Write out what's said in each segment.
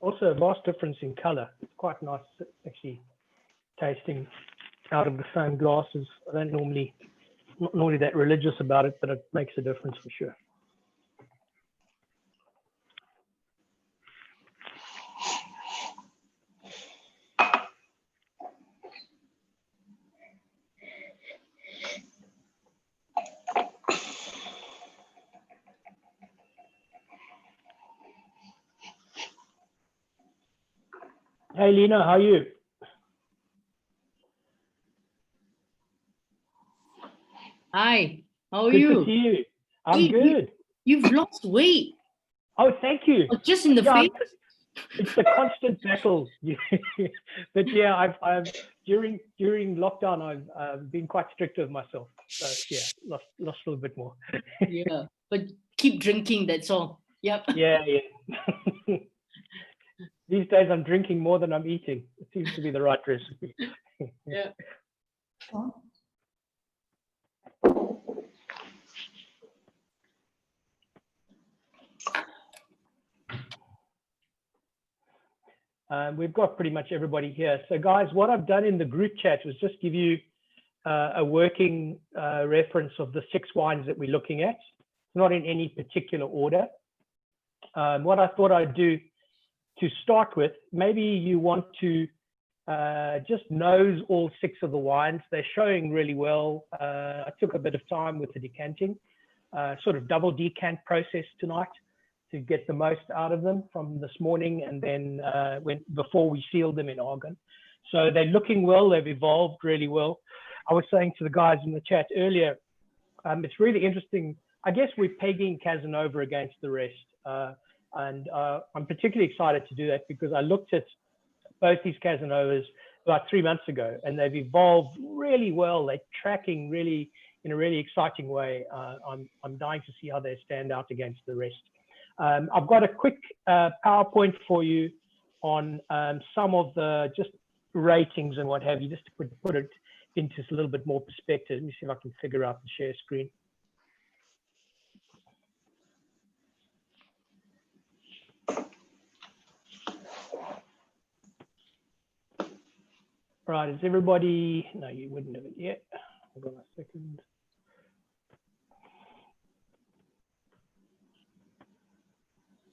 Also, a vast difference in color. It's quite nice actually tasting out of the same glasses. I don't not normally that religious about it, but it makes a difference for sure. Hey, Lena, how are you? Hi, how are Good you? to see you. I'm good. You've lost weight. Oh, thank you. Just in the face? It's a constant battle. But yeah, I've during lockdown, I've been quite strict with myself. So yeah, lost a little bit more. Yeah, but keep drinking, that's all. Yep. Yeah. These days I'm drinking more than I'm eating. It seems to be the right recipe. Yeah. We've got pretty much everybody here. So guys, what I've done in the group chat was just give you a working reference of the 6 wines that we're looking at, not in any particular order. What I thought I'd do to start with, maybe you want to just nose all 6 of the wines. They're showing really well. I took a bit of time with the decanting, sort of double decant process tonight to get the most out of them from this morning, and then before we sealed them in argon. So they're looking well. They've evolved really well. I was saying to the guys in the chat earlier, it's really interesting. I guess we're pegging Casanova against the rest. And I'm particularly excited to do that because I looked at both these Casanovas about 3 months ago, and they've evolved really well. They're tracking really in a really exciting way. I'm dying to see how they stand out against the rest. I've got a quick PowerPoint for you on some of the just ratings and what have you, just to put it into a little bit more perspective. Let me see if I can figure out the share screen. Right, is everybody, no, you wouldn't have it yet. Hold on a second.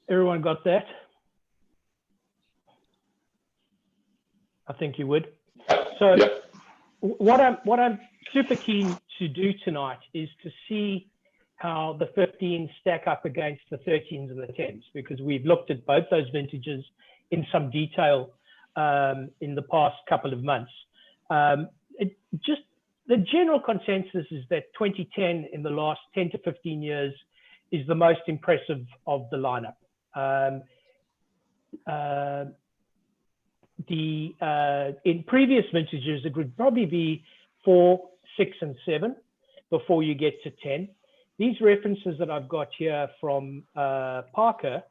Everyone got that? I think you would. So what I'm super keen to do tonight is to see how the 15s stack up against the 13s and the 10s, because we've looked at both those vintages in some detail in the past couple of months. Just the general consensus is that 2010 in the last 10 to 15 years is the most impressive of the lineup. In previous vintages, it would probably be 4, 6, and 7 before you get to 10. These references that I've got here from Parker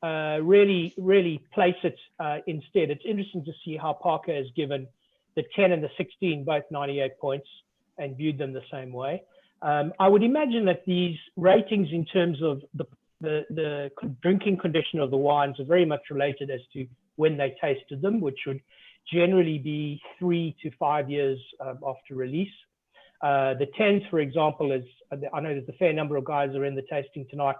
really place it instead. It's interesting to see how Parker has given the 10 and the 16 both 98 points and viewed them the same way. I would imagine that these ratings in terms of the drinking condition of the wines are very much related as to when they tasted them, which would generally be 3 to 5 years after release. The 10s, for example, I know there's a fair number of guys that are in the tasting tonight,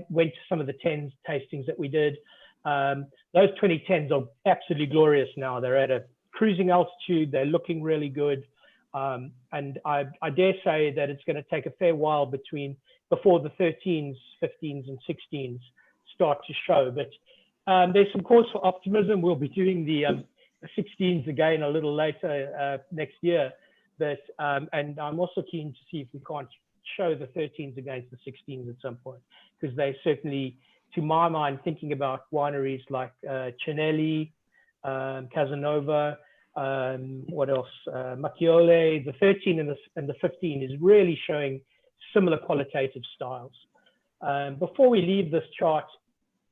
went to some of the 10s tastings that we did. Those 2010s are absolutely glorious now. They're at a cruising altitude. They're looking really good. And I dare say that it's going to take a fair while before the 13s, 15s, and 16s start to show. But there's some cause for optimism. We'll be doing the 16s again a little later next year. But and I'm also keen to see if we can't show the 13s against the 16s at some point, because they certainly, to my mind, thinking about wineries like Cinelli, Casanova, what else? Macchiole, the 13 and the 15 is really showing similar qualitative styles. Before we leave this chart,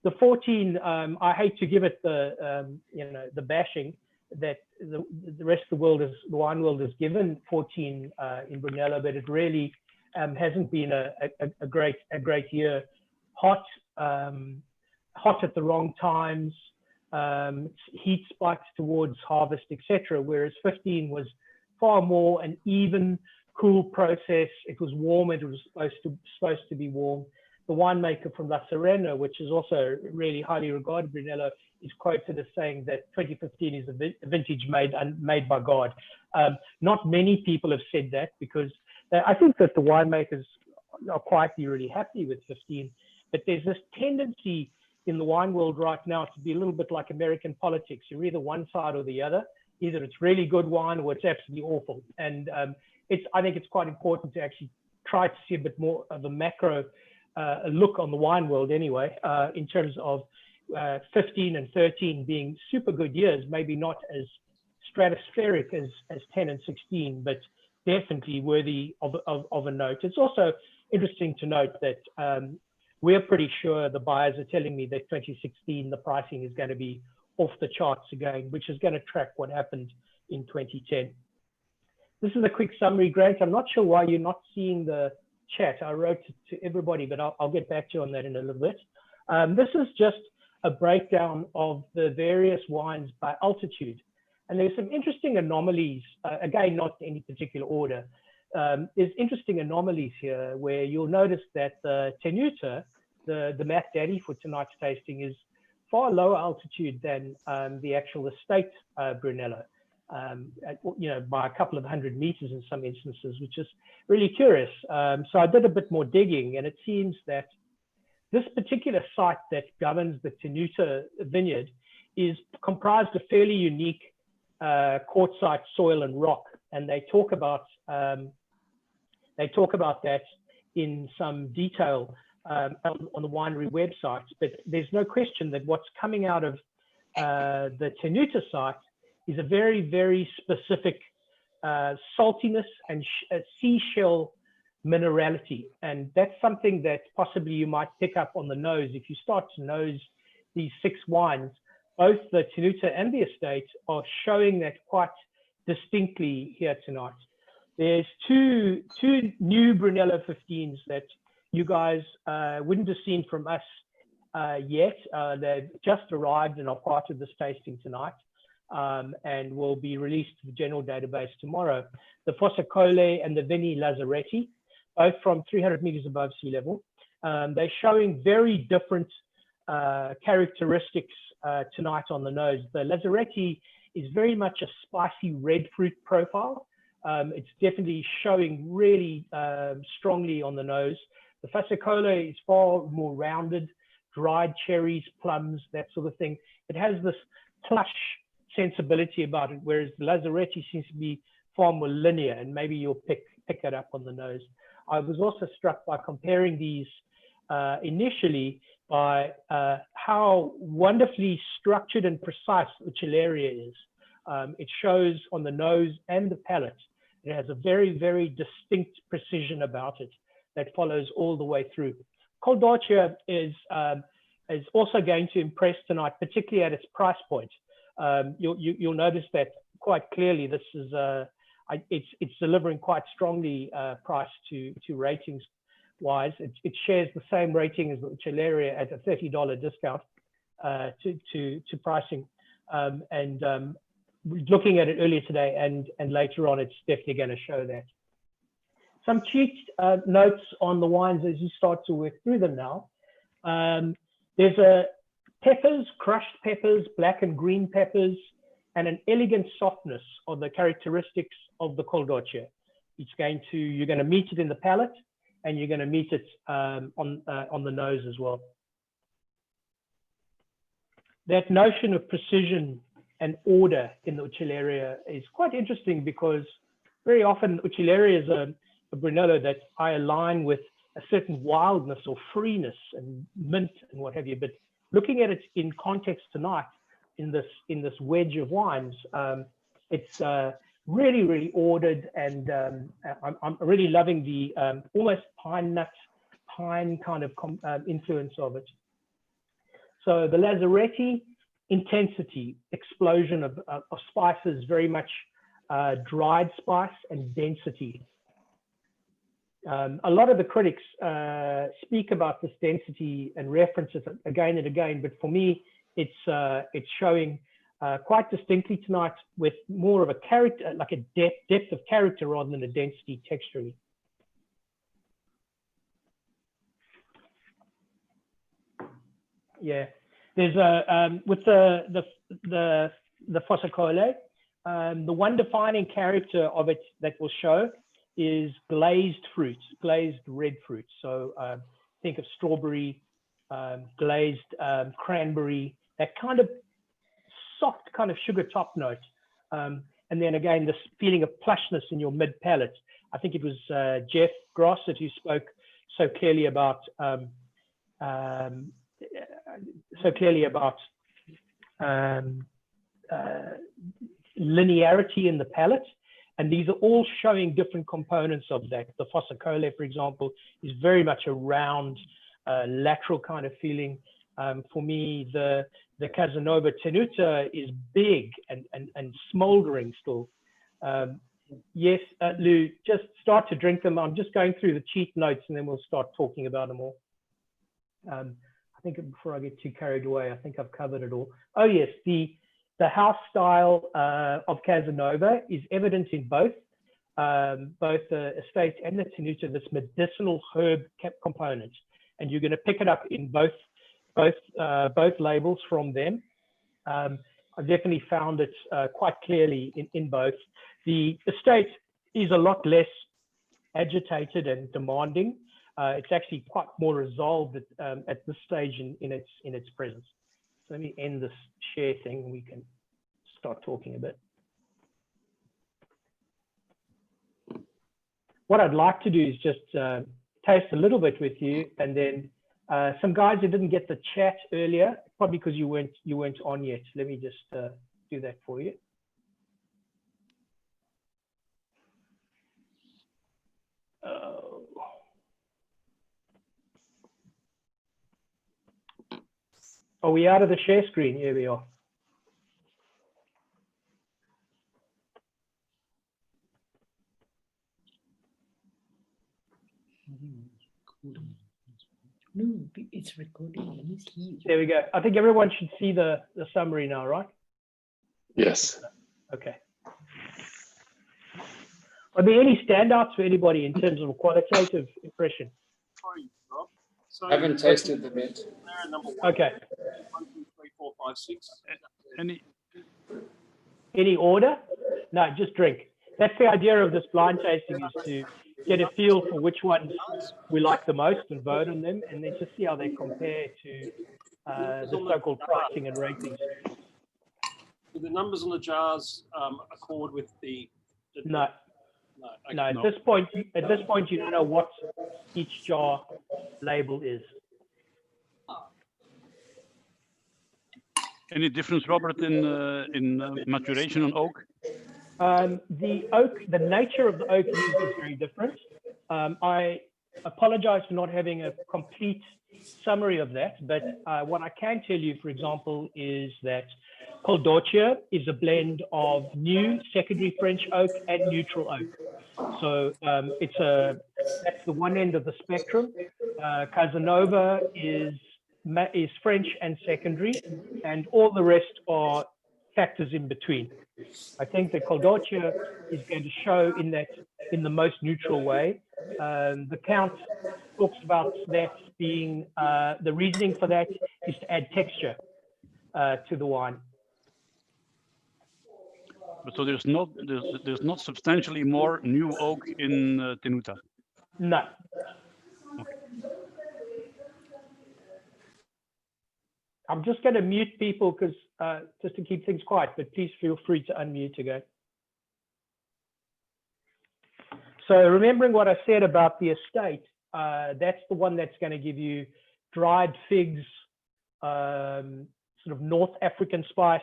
the 14, I hate to give it the the bashing that the rest of the wine world has given 14 in Brunello, but it really hasn't been a great year. Hot, hot at the wrong times, heat spikes towards harvest, etc. Whereas 15 was far more an even, cool process. It was warm. It was supposed to be warm. The winemaker from Lazzeratti, which is also really highly regarded, Brunello, is quoted as saying that 2015 is a vintage made by God. Not many people have said that, because I think that the winemakers are quietly really happy with 15. But there's this tendency in the wine world right now to be a little bit like American politics. You're either one side or the other. Either it's really good wine or it's absolutely awful. And I think it's quite important to actually try to see a bit more of a macro look on the wine world anyway, in terms of 15 and 13 being super good years, maybe not as stratospheric as 10 and 16, but definitely worthy of a note. It's also interesting to note that we're pretty sure the buyers are telling me that 2016, the pricing is going to be off the charts again, which is going to track what happened in 2010. This is a quick summary, Grant. I'm not sure why you're not seeing the chat. I wrote it to everybody, but I'll get back to you on that in a little bit. This is just a breakdown of the various wines by altitude. And there's some interesting anomalies, again, not in any particular order. There's interesting anomalies here where you'll notice that the Tenuta, the Matt Daddy for tonight's tasting, is far lower altitude than the actual estate Brunello, by a couple of 100 meters in some instances, which is really curious. So I did a bit more digging, and it seems that this particular site that governs the Tenuta vineyard is comprised of fairly unique quartzite soil and rock, and they talk about that in some detail on the winery website. But there's no question that what's coming out of the Tenuta site is a very, very specific saltiness and seashell minerality. And that's something that possibly you might pick up on the nose. If you start to nose these 6 wines, both the Tenuta and the estate are showing that quite distinctly here tonight. There's two new Brunello 15s that you guys wouldn't have seen from us yet. They've just arrived and are part of this tasting tonight, and will be released to the general database tomorrow. The Fossacole and the Vini Lazzeratti, both from 300 meters above sea level. They're showing very different characteristics tonight on the nose. The Lazzeratti is very much a spicy red fruit profile. It's definitely showing really strongly on the nose. The Fossacole is far more rounded, dried cherries, plums, that sort of thing. It has this plush sensibility about it, whereas the Lazzeratti seems to be far more linear, and maybe you'll pick that up on the nose. I was also struck by comparing these initially by how wonderfully structured and precise Uccelliera is. It shows on the nose and the palate. It has a very, very distinct precision about it that follows all the way through. Col d'Orcia is also going to impress tonight, particularly at its price point. You'll notice that quite clearly. This is it's delivering quite strongly price to ratings wise. It shares the same rating as the Uccelliera at a $30 discount to pricing. Looking at it earlier today and later on, it's definitely going to show that. Some cheat notes on the wines as you start to work through them now. There's peppers, crushed peppers, black and green peppers, and an elegant softness of the characteristics of the Col d'Orcia. You're going to meet it in the palate, and you're going to meet it on the nose as well. That notion of precision and order in the Uccelliera is quite interesting, because very often Uccelliera is a Brunello that I align with a certain wildness or freeness and mint and what have you. But looking at it in context tonight, in this wedge of wines, it's really, really ordered, and I'm really loving the almost pine kind of influence of it. So the Lazzeratti, intensity, explosion of spices, very much dried spice and density. A lot of the critics speak about this density and reference it again and again, but for me, it's showing quite distinctly tonight with more of a character, like a depth of character rather than a density texturally. Yeah, there's with the Fossacole, the one defining character of it that will show is glazed fruits, glazed red fruits. So think of strawberry, glazed cranberry, that kind of soft kind of sugar top note. And then again, this feeling of plushness in your mid palate. I think it was Jeff Grossett who spoke so clearly about linearity in the palate. And these are all showing different components of that. The Fossacole, for example, is very much a round, lateral kind of feeling. For me, the Cassanova Tenuta is big and smoldering still. Yes, Lou, just start to drink them. I'm just going through the cheat notes and then we'll start talking about them all. I think before I get too carried away, I think I've covered it all. Oh yes, the house style of Casanova is evident in both the estate and the Tenuta, this medicinal herb component, and you're going to pick it up in both labels from them. I've definitely found it quite clearly in both. The estate is a lot less agitated and demanding. It's actually quite more resolved at this stage in its presence. So let me end this share thing and we can start talking a bit. What I'd like to do is just taste a little bit with you, and then some guys who didn't get the chat earlier, probably because you weren't on yet. Let me just do that for you. Are we out of the share screen? Here we are. No, it's recording. Let me see. There we go. I think everyone should see the summary now, right? Yes. Okay. Are there any standouts for anybody in terms of a qualitative impression? Sorry, Rob. So I haven't tasted them yet. number one, Okay. 1, 2, 3, 4, 5, 6. Any order? No, just drink. That's the idea of this blind tasting, is to get a feel for which ones we like the most and vote on them, and then just see how they compare to the so-called pricing and ratings. Do the numbers on the jars accord with the No. No, okay. No, at this point, you don't know what each jar label is. Any difference, Robert, in maturation on oak? The oak, the nature of the oak used is very different. I apologize for not having a complete summary of that, but what I can tell you, for example, is that Coldocia is a blend of new secondary French oak and neutral oak. So that's the one end of the spectrum. Casanova is French and secondary, and all the rest are factors in between. I think that Coldocia is going to show in the most neutral way. The Count talks about that being the reasoning for that is to add texture to the wine. So there's not substantially more new oak in Tenuta. No. Okay. I'm just going to mute people because just to keep things quiet, but please feel free to unmute again. So remembering what I said about the estate, that's the one that's going to give you dried figs, sort of North African spice.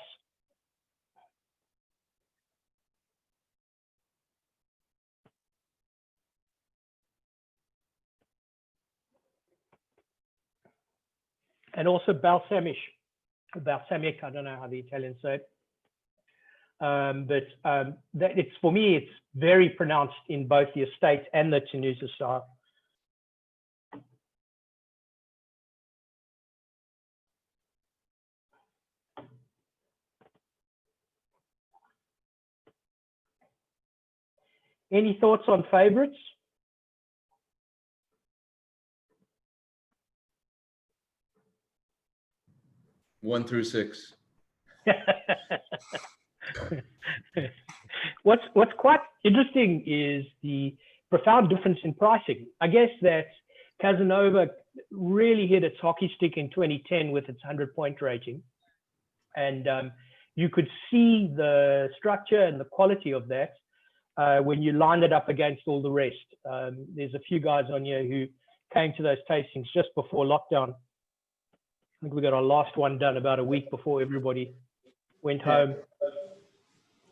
And also balsamic, I don't know how the Italians say it. That it's, for me, it's very pronounced in both the estate and the Tenuta style. Any thoughts on favorites? One through six. What's quite interesting is the profound difference in pricing. I guess that Cassanova really hit its hockey stick in 2010 with its 100-point rating. And you could see the structure and the quality of that when you lined it up against all the rest. There's a few guys on here who came to those tastings just before lockdown. I think we got our last one done about a week before everybody went home.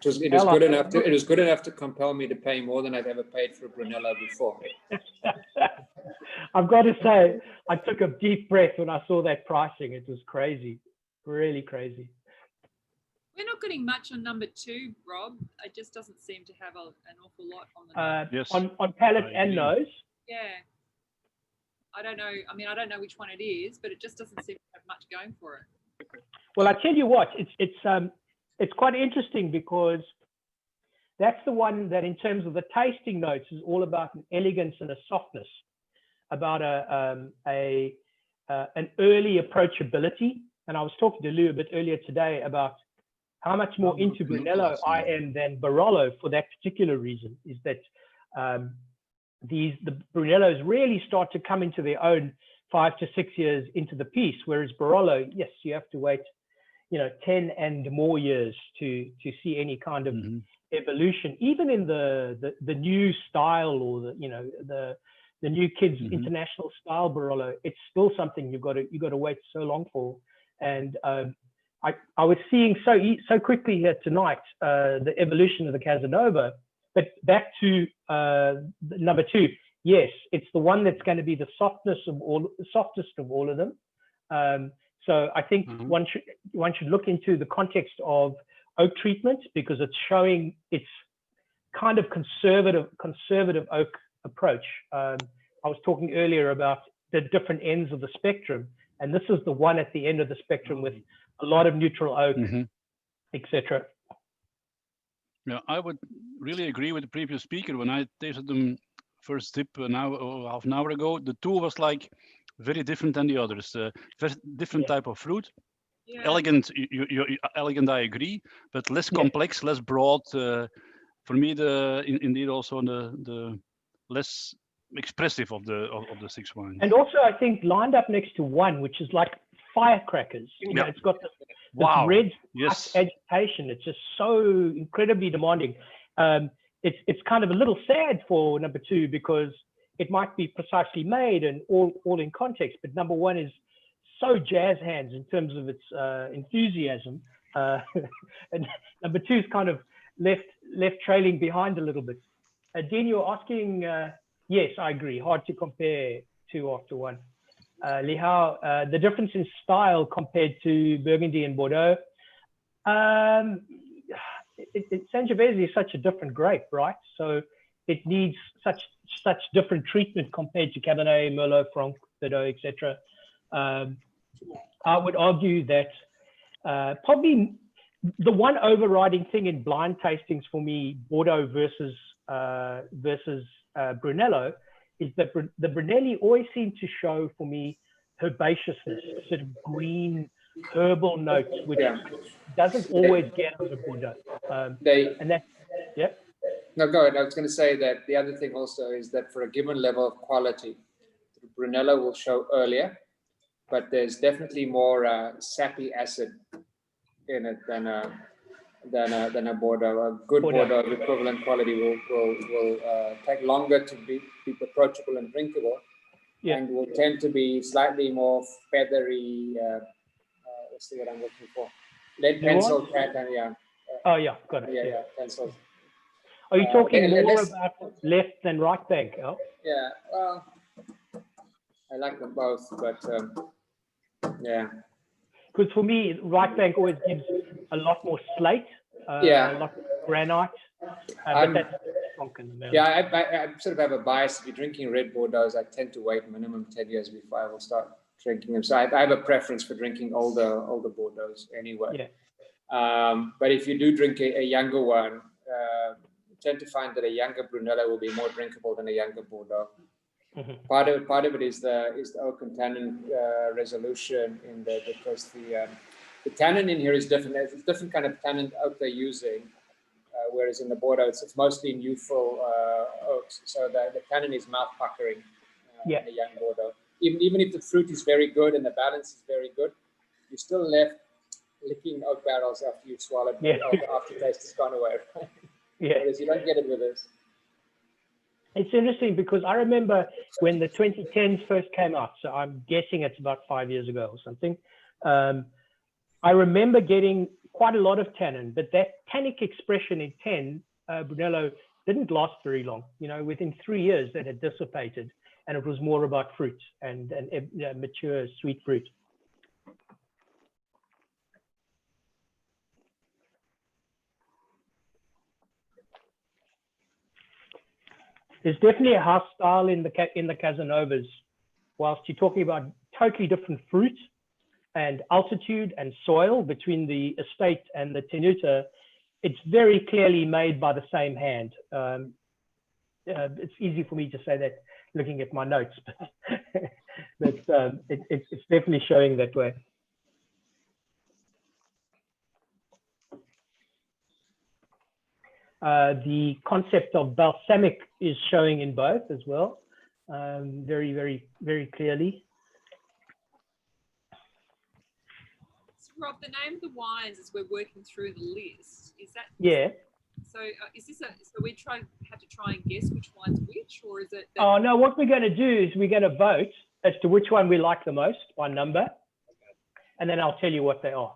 It was good enough to compel me to pay more than I've ever paid for a Brunello before. I've got to say, I took a deep breath when I saw that pricing. It was crazy, really crazy. We're not getting much on number 2, Rob. It just doesn't seem to have an awful lot on the Yes. On palate and nose. Yeah. I don't know. I mean, I don't know which one it is, but it just doesn't seem to have much going for it. Well, I tell you what, it's quite interesting because that's the one that, in terms of the tasting notes, is all about an elegance and a softness, about an early approachability. And I was talking to Lou a bit earlier today about how much more into Brunello I am than Barolo for that particular reason, is that the Brunellos really start to come into their own 5 to 6 years into the piece, whereas Barolo, yes, you have to wait, 10 and more years to see any kind of evolution, even in the new style, or the new kids international style Barolo. It's still something you've got to wait so long for. And I was seeing so quickly here tonight the evolution of the Casanova. But back to number 2, yes, it's the one that's going to be the softest of all of them. So I think one should look into the context of oak treatment, because it's showing its kind of conservative oak approach. I was talking earlier about the different ends of the spectrum, and this is the one at the end of the spectrum with a lot of neutral oak, etc. Yeah, I would really agree with the previous speaker. When I tasted them first sip half an hour ago, the 2 was like very different than the others. Very different type of fruit. Yeah. Elegant, elegant, I agree, but less complex, less broad. For me, indeed also the less expressive of the 6 wines. And also, I think lined up next to 1, which is like firecrackers. It's got this red agitation. It's just so incredibly demanding. It's kind of a little sad for number 2, because it might be precisely made and all in context, but number 1 is so jazz hands in terms of its enthusiasm, and number 2 is kind of left trailing behind a little bit. Dean, you're asking, yes, I agree, hard to compare 2 after 1. Lihao, the difference in style compared to Burgundy and Bordeaux, Sangiovese is such a different grape, right? So it needs such different treatment compared to Cabernet, Merlot, Franc, Bordeaux, etc. I would argue that probably the one overriding thing in blind tastings for me, Bordeaux versus Brunello, is that the Brunelli always seem to show for me herbaceousness, sort of green herbal notes, which doesn't always get out of Bordeaux. And that's, No, go ahead. I was going to say that the other thing also is that for a given level of quality, the Brunello will show earlier, but there's definitely more sappy acid in it than a Bordeaux. A good Bordeaux equivalent quality will take longer to be approachable and drinkable, and will tend to be slightly more feathery. Let's see what I'm looking for. Lead pencil pattern, got it. Pencils. Are you talking more about left than right bank, Al? Yeah, well, I like them both, but Because for me, right bank always gives a lot more slate, like granite. But that's Tonkin. Yeah, I sort of have a bias. If you're drinking red Bordeaux, I tend to wait minimum 10 years before I will start drinking them. So I have a preference for drinking older Bordeaux anyway. Yeah. But if you do drink a younger one, you tend to find that a younger Brunello will be more drinkable than a younger Bordeaux. Mm-hmm. Part of it is the oak and tannin resolution in there, because the tannin in here is different. It's a different kind of tannin oak they're using, whereas in the Bordeaux it's mostly in youthful oaks. So the tannin is mouth puckering in a young Bordeaux. Even if the fruit is very good and the balance is very good, you're still left licking oak barrels after you've swallowed. Yeah. The aftertaste has gone away. Right? Yeah. Whereas you don't get it with this. It's interesting because I remember when the 2010s first came out, so I'm guessing it's about 5 years ago or something. I remember getting quite a lot of tannin, but that tannic expression in 10 Brunello didn't last very long. You know, within 3 years that had dissipated, and it was more about fruit and mature sweet fruit. There's definitely a house style in the Casanovas. Whilst you're talking about totally different fruit and altitude and soil between the estate and the Tenuta, it's very clearly made by the same hand. It's easy for me to say that looking at my notes, but it's definitely showing that way. The concept of balsamic is showing in both as well, very, very, very clearly. So Rob, the name of the wines as we're working through the list, is that? Yeah. So is this so we have to try and guess which one's which, or is it? Oh no, what we're going to do is we're going to vote as to which one we like the most by number, and then I'll tell you what they are.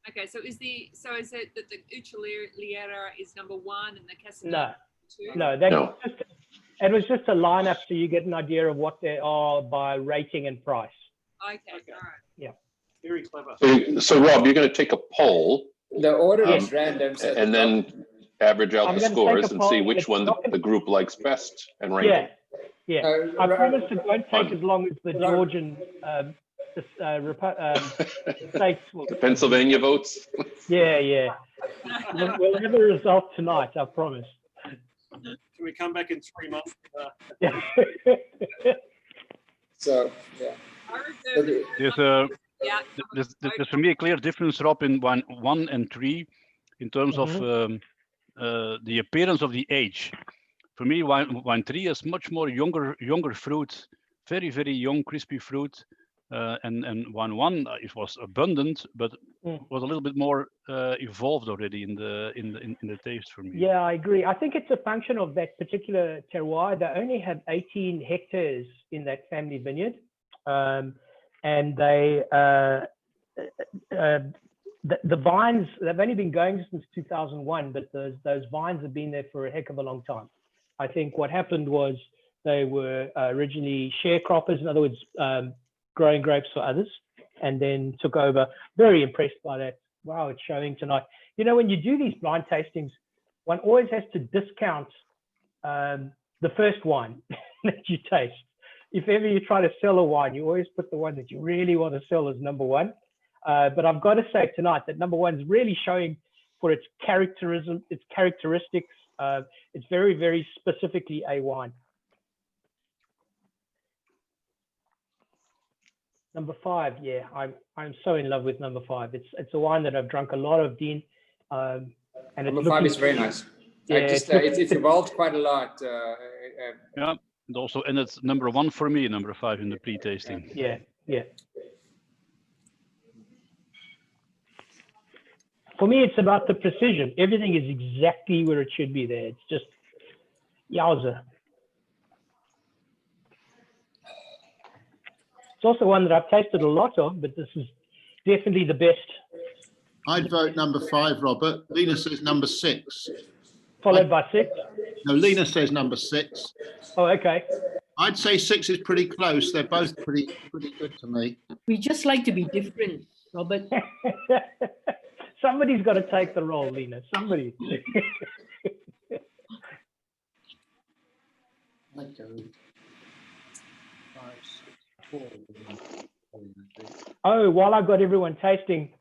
Okay, so is it that the Uccelliera is number 1 and the Cassanova No, 2? No, it was just a lineup so you get an idea of what they are by rating and price. Okay. All right. Yeah. Very clever. So Rob, you're going to take a poll. The order is random. So and then average out the scores and see which one the group likes best and rank them. Yeah. I promise it won't take as long as the Georgian states will. The Pennsylvania votes. Yeah. We'll have a result tonight, I promise. Can we come back in 3 months? So, yeah. There's for me a clear difference, Rob, in one and 3 in terms of the appearance of the age. For me, wine 3 is much more younger fruit, very, very young, crispy fruit. And wine 1, it was abundant, but was a little bit more evolved already in the taste for me. Yeah, I agree. I think it's a function of that particular terroir. They only have 18 hectares in that family vineyard, and they the vines, they've only been going since 2001, but those vines have been there for a heck of a long time. I think what happened was they were originally sharecroppers, in other words, growing grapes for others, and then took over. Very impressed by that. Wow, it's showing tonight. You know, when you do these blind tastings, one always has to discount the first wine that you taste. If ever you try to sell a wine, you always put the one that you really want to sell as number 1. But I've got to say tonight that number 1 is really showing for its characterism, its characteristics. It's very, very specifically a wine. Number 5, yeah, I'm so in love with number 5. It's a wine that I've drunk a lot of, Dean. And number 5 is very nice. Yeah, it's evolved quite a lot. Yeah, and also, and it's number 1 for me, number 5 in the pre-tasting. Yeah. For me, it's about the precision. Everything is exactly where it should be there. It's just yowza. It's also one that I've tasted a lot of, but this is definitely the best. I'd vote number 5, Robert. Lena says number 6. Followed by 6? No, Lena says number 6. Oh, okay. I'd say 6 is pretty close. They're both pretty good to me. We just like to be different, Robert. Some Somebody's got to take the role, Lena. Somebody. Oh, while I've got everyone tasting,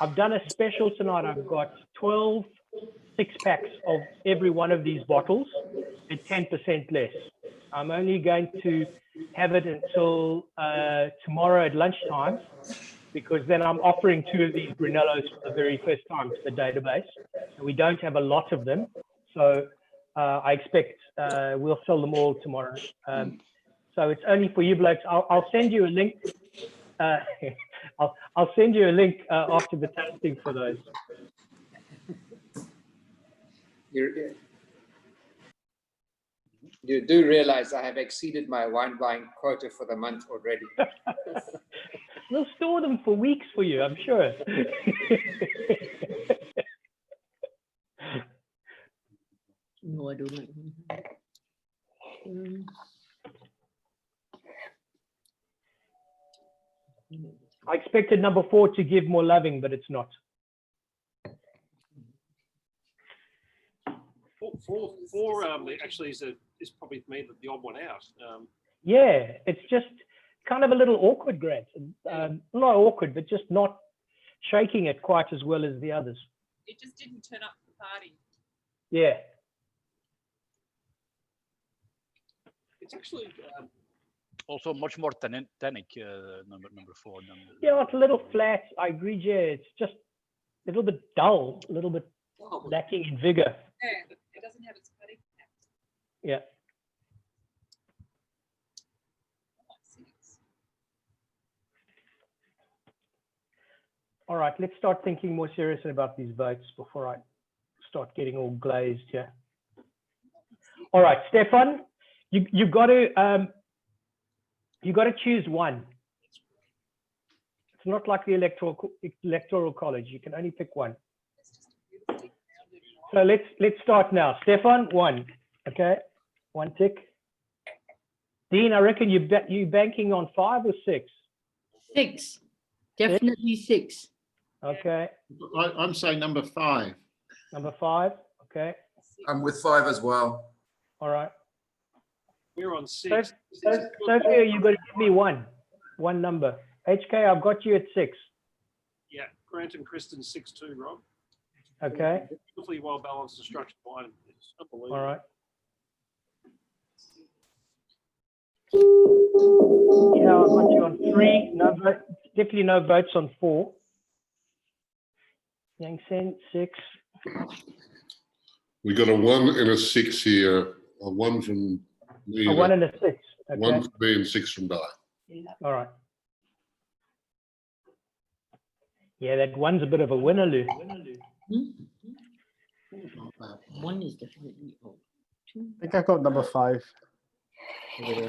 I've done a special tonight. I've got 12 6-packs of every one of these bottles at 10% less. I'm only going to have it until tomorrow at lunchtime, because then I'm offering 2 of these Brunellos for the very first time to the database. And we don't have a lot of them. So I expect we'll sell them all tomorrow. So it's only for you blokes. I'll send you a link. I'll send you a link after the tasting for those. You do realize I have exceeded my wine buying quota for the month already. We'll store them for weeks for you, I'm sure. No, I don't like I expected number 4 to give more loving, but it's not. Four actually is probably for me the odd one out. Yeah, it's just kind of a little awkward, Grant. Not awkward, but just not shaking it quite as well as the others. It just didn't turn up for the party. Yeah. It's actually also much more tannic, number 4. Yeah, it's a little flat. I agree, Jay. It's just a little bit dull, a little bit lacking in vigor. Yeah, it doesn't have its cutting. Yeah. All right, let's start thinking more seriously about these votes before I start getting all glazed here. All right, Stefan, you've got to choose one. It's not like the electoral college. You can only pick one. So let's start now. Stefan, 1. Okay, 1 tick. Dean, I reckon you banking on 5 or 6? 6. Definitely 6. Okay. I'm saying number 5. Number 5. Okay. I'm with 5 as well. All right. we're on 6. Sophia, you got to give me one number. HK, I've got you at 6. Yeah, Grant and Kristen 6-2, Rob. Okay. Beautifully well balanced and structured wine. It's unbelievable. All right. Yeah, I've got you on 3. No vote, definitely no votes on 4. Yangsen 6. We got a 1 and a 6 here. A 1 from me. A 1 and a 6. Okay. 1 from me and 6 from Di. All right. Yeah, that 1's a bit of a winner, Lou. One is definitely old. I think I got number 5.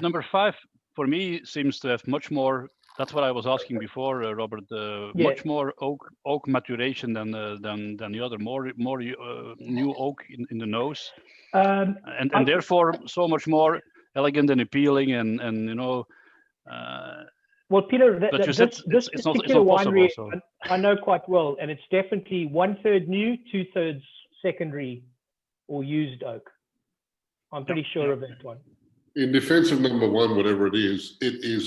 Number 5 for me seems to have much more. That's what I was asking before, Robert. Much more oak maturation than the other. More new oak in the nose, and therefore so much more elegant and appealing, and you know. Well, Peter, this it's not particular winery so. I know quite well, and it's definitely 1/3 new, 2/3 secondary or used oak. I'm pretty sure of that one. In defense of number 1, whatever it is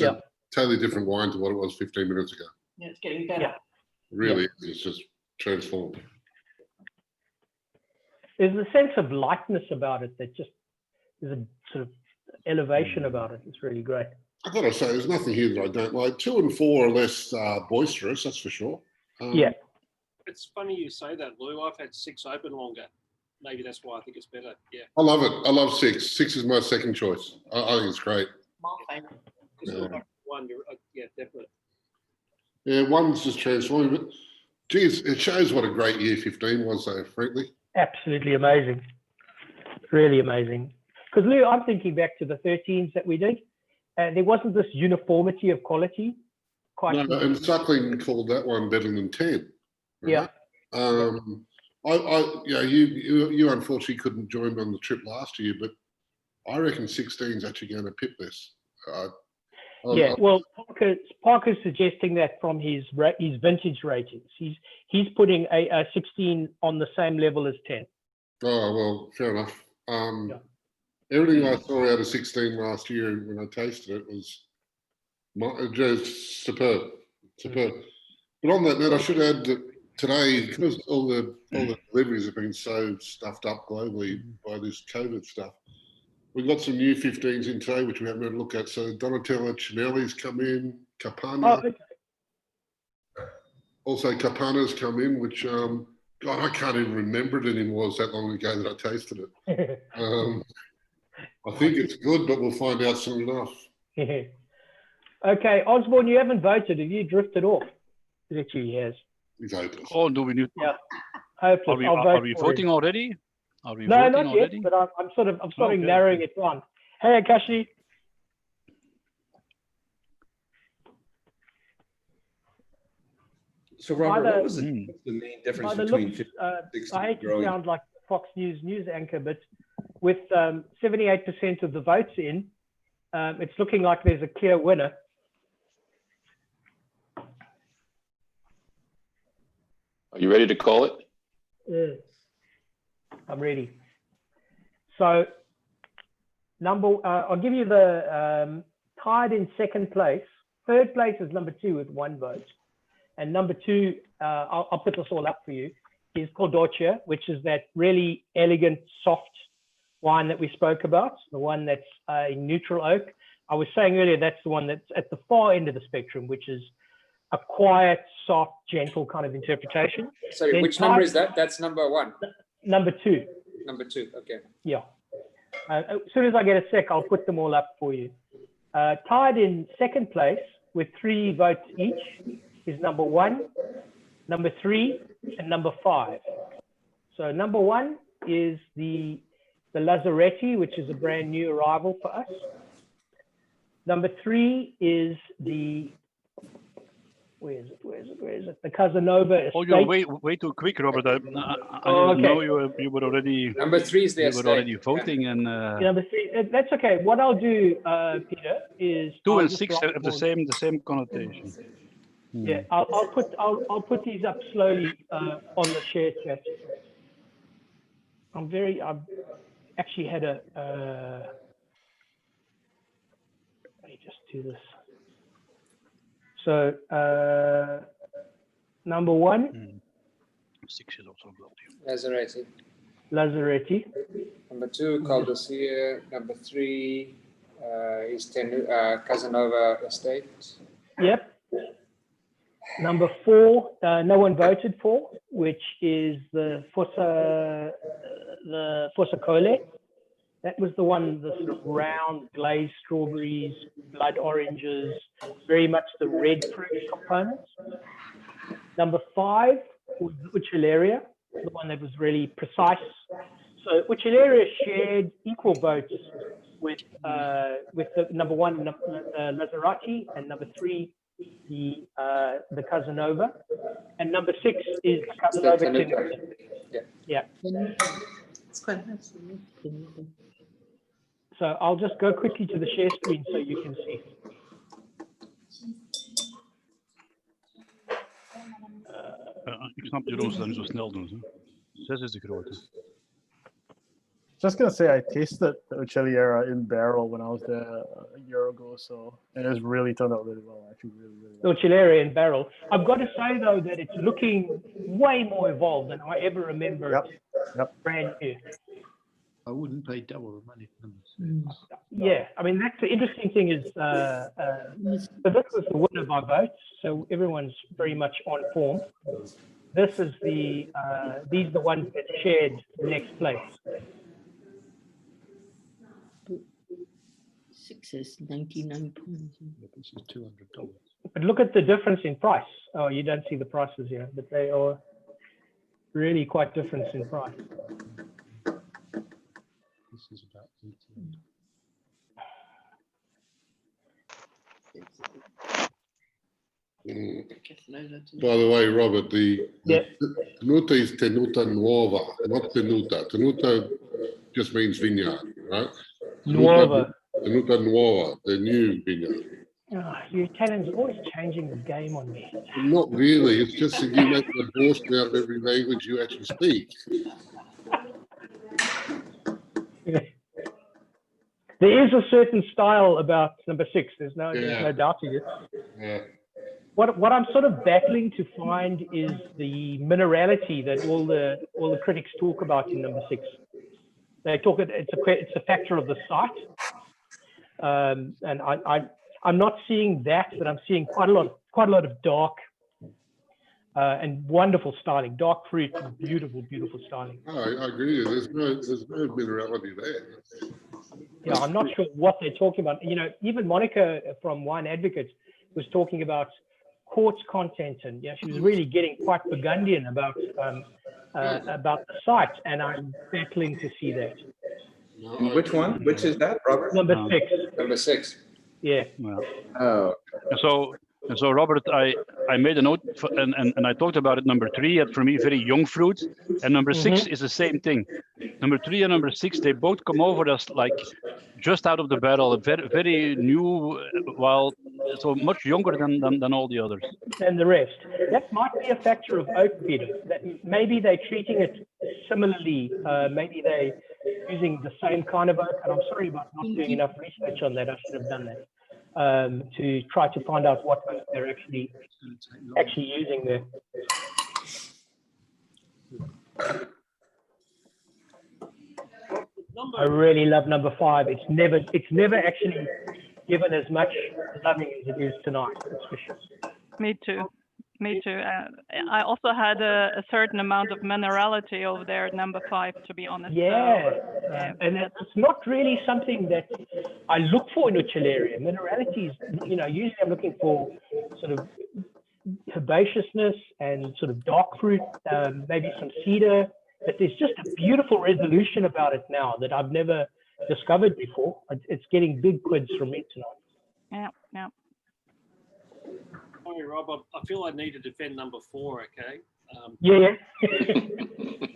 a totally different wine to what it was 15 minutes ago. Yeah, it's getting better. Yeah. Really, it's just transformed. There's a sense of lightness about it that just there's a sort of elevation about it. It's really great. I've got to say, there's nothing here that I don't like. 2 and 4 are less boisterous, that's for sure. Yeah. It's funny you say that, Lou. I've had 6 open longer. Maybe that's why I think it's better. Yeah. I love it. I love 6. 6 is my second choice. I think it's great. My favorite. One, yeah, definitely. Yeah, 1's just transformed. But geez, it shows what a great year 15 was, though, frankly. Absolutely amazing. Really amazing. Because Lou, I'm thinking back to the 13s that we did. There wasn't this uniformity of quality. No, and Suckling called that one better than 10. Right? Yeah. You unfortunately couldn't join me on the trip last year, but I reckon 16 is actually going to pip this. Yeah, well, Parker's suggesting that from his vintage ratings, he's putting a 16 on the same level as 10. Oh, well, fair enough. Everything I saw out of 16 last year when I tasted it was just superb. But on that note, I should add that today, because all the deliveries have been so stuffed up globally by this COVID stuff, we've got some new 15s in today, which we haven't had a look at. So Donatella Cinelli's come in, Capana. Oh, okay. Also, Capana's come in, which, God, I can't even remember it anymore. It was that long ago that I tasted it. I think it's good, but we'll find out soon enough. Okay, Osborne, you haven't voted. Have you drifted off? Literally, he has. He's hopeless. Oh, do we need? Yeah. Hopeless. Are we voting already? Are we no, voting not already? yet. But I'm sort of narrowing it down. Hey, Akashi. So, Robert, what was the main difference between looks, I hate to sound like Fox News anchor, but with 78% of the votes in, it's looking like there's a clear winner. Are you ready to call it? I'm ready. So, I'll give you the tied in second place. Third place is number 2 with 1 vote. And number 2, I'll put this all up for you, is Cordocia, which is that really elegant, soft wine that we spoke about, the one that's in neutral oak. I was saying earlier, that's the one that's at the far end of the spectrum, which is a quiet, soft, gentle kind of interpretation. Sorry, then which number is that? That's number 1. Number 2. Number 2, okay. Yeah. As soon as I get a sec, I'll put them all up for you. Tied in second place with 3 votes each is number 1, number 3, and number 5. So number 1 is the Lazzeratti, which is a brand new arrival for us. Number 3 is the, where is it? The Cassanova. Oh, you're way too quick, Robert. I didn't know you were already. Number 3 is the estate. You were already voting, and number 3. That's okay. What I'll do, Peter, is 2 and 6 have the same connotation. Yeah, I'll put these up slowly on the share chat. I've actually had a. Let me just do this. So number 1. 6 is also Lazzeratti. Number 2, Cordocia. Number 3 is Casanova Estate. Yep. Number 4, no one voted for, which is the Fossacole. That was the one, the sort of round glazed strawberries, blood oranges, very much the red fruit components. Number 5 was Uccelliera, the one that was really precise. So Uccelliera shared equal votes with the number 1, Lazzeratti, and number 3, the Casanova, and number 6 is Casanova Tenuta. Yeah. It's quite nice. So I'll just go quickly to the share screen so you can see. Ik snap Jeroen ze dat niet zo snel doen. 6 is de grote. Just gonna say I tasted the Uccelliera in barrel when I was there a year ago or so, and it's really turned out really well. Actually, really well. Uccelliera in barrel. I've got to say though that it's looking way more evolved than I ever remember. Yep. Brand new. I wouldn't pay double the money for numbers. Yeah, I mean that's the interesting thing is, so this was the winner by votes, so everyone's very much on form. This is these are the ones that shared the next place. 6 is 99 pounds. This is $200. But look at the difference in price. Oh, you don't see the prices here, but they are really quite different in price. This is about 18. By the way, Robert, the Tenuta is Tenuta Nuova, not Tenuta. Tenuta just means vineyard, right? Nuova. Tenuta Nuova, the new vineyard. Oh, you Italians are always changing the game on me. Not really. It's just that you make an abortion out of every language you actually speak. There is a certain style about number 6. There's no doubting it. Yeah. What I'm sort of battling to find is the minerality that all the critics talk about in number 6. They talk it's a factor of the site, and I'm not seeing that, but I'm seeing quite a lot of dark and wonderful styling. Dark fruit, beautiful styling. Oh, I agree. There's no minerality there. Yeah, I'm not sure what they're talking about. You know, even Monica from Wine Advocate was talking about quartz content, and yeah, she was really getting quite Burgundian about the site, and I'm battling to see that. Which one? Which is that, Robert? Number 6. Number 6. Yeah. Well, Oh. So Robert, I made a note and I talked about it. Number 3, for me, very young fruit, and number 6 is the same thing. Number 3 and number 6, they both come over as like just out of the barrel, very very new, while so much younger than all the others. And the rest. That might be a factor of oak, Peter. That maybe they're treating it similarly. Maybe they're using the same kind of oak. And I'm sorry about not doing enough research on that. I should have done that. To try to find out what they're actually using there. I really love number 5. It's never actually given as much loving as it is tonight. That's for sure. Me too. I also had a certain amount of minerality over there at number 5, to be honest. Yeah, and it's not really something that I look for in Uccelliera. Minerality is, you know, usually I'm looking for sort of herbaceousness and sort of dark fruit, maybe some cedar. But there's just a beautiful resolution about it now that I've never discovered before. It's getting big quids from me tonight. Yeah. Sorry, Rob, I feel I need to defend number 4, okay? Yeah. It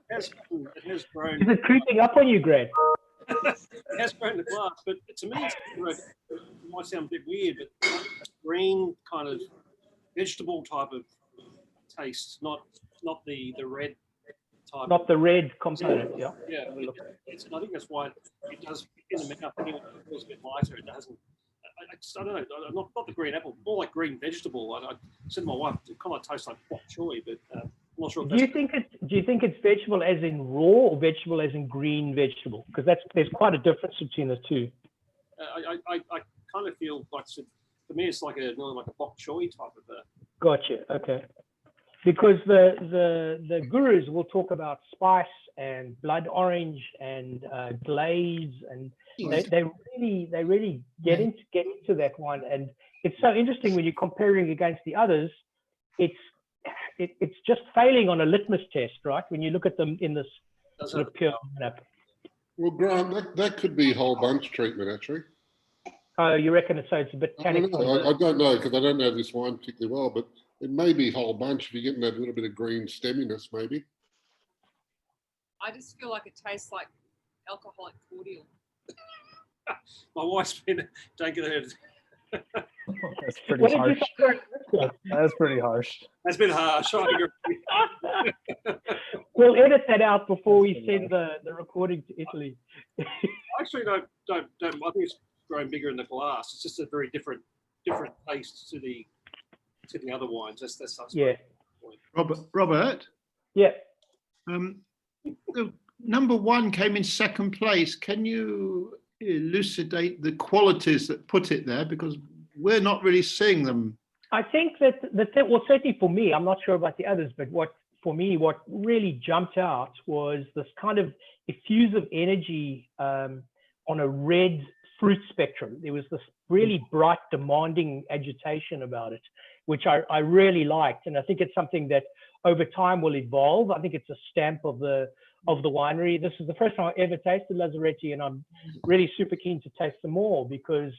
has grown. Is it creeping up on you, Greg? It has grown the glass, but to me, it might sound a bit weird, but green kind of vegetable type of taste, not the red type. Not the red component, yeah. Yeah, I think that's why it does in the mouth. Anyway, it feels a bit lighter. It doesn't. I don't know. Not the green apple. More like green vegetable. I said to my wife, it kind of tastes like bok choy, but I'm not sure. Do you think it's vegetable as in raw or vegetable as in green vegetable? Because there's quite a difference between the two. I kind of feel like, for me, it's like a bok choy type of a. Gotcha. Okay. Because the gurus will talk about spice and blood orange and glaze, and they really get into that one. And it's so interesting when you're comparing against the others. It's just failing on a litmus test, right? When you look at them in this sort of pure lineup. Well, Graham, that could be whole bunch treatment, actually. Oh, you reckon it's a bit tannic? I don't know, because I don't know this wine particularly well, but it may be whole bunch if you're getting that little bit of green stemminess, maybe. I just feel like it tastes like alcoholic cordial. My wife's been taking it. That's pretty harsh. That's pretty harsh. That's been harsh. We'll edit that out before we send the recording to Italy. I actually don't. I think it's growing bigger in the glass. It's just a very different taste to the other wines. That's yeah. Robert. Yeah. The number 1 came in second place. Can you elucidate the qualities that put it there? Because we're not really seeing them. I think that well, certainly for me, I'm not sure about the others, but what really jumped out was this kind of effusive energy on a red fruit spectrum. There was this really bright, demanding agitation about it, which I really liked. And I think it's something that over time will evolve. I think it's a stamp of the winery. This is the first time I ever tasted Lazzeratti, and I'm really super keen to taste some more because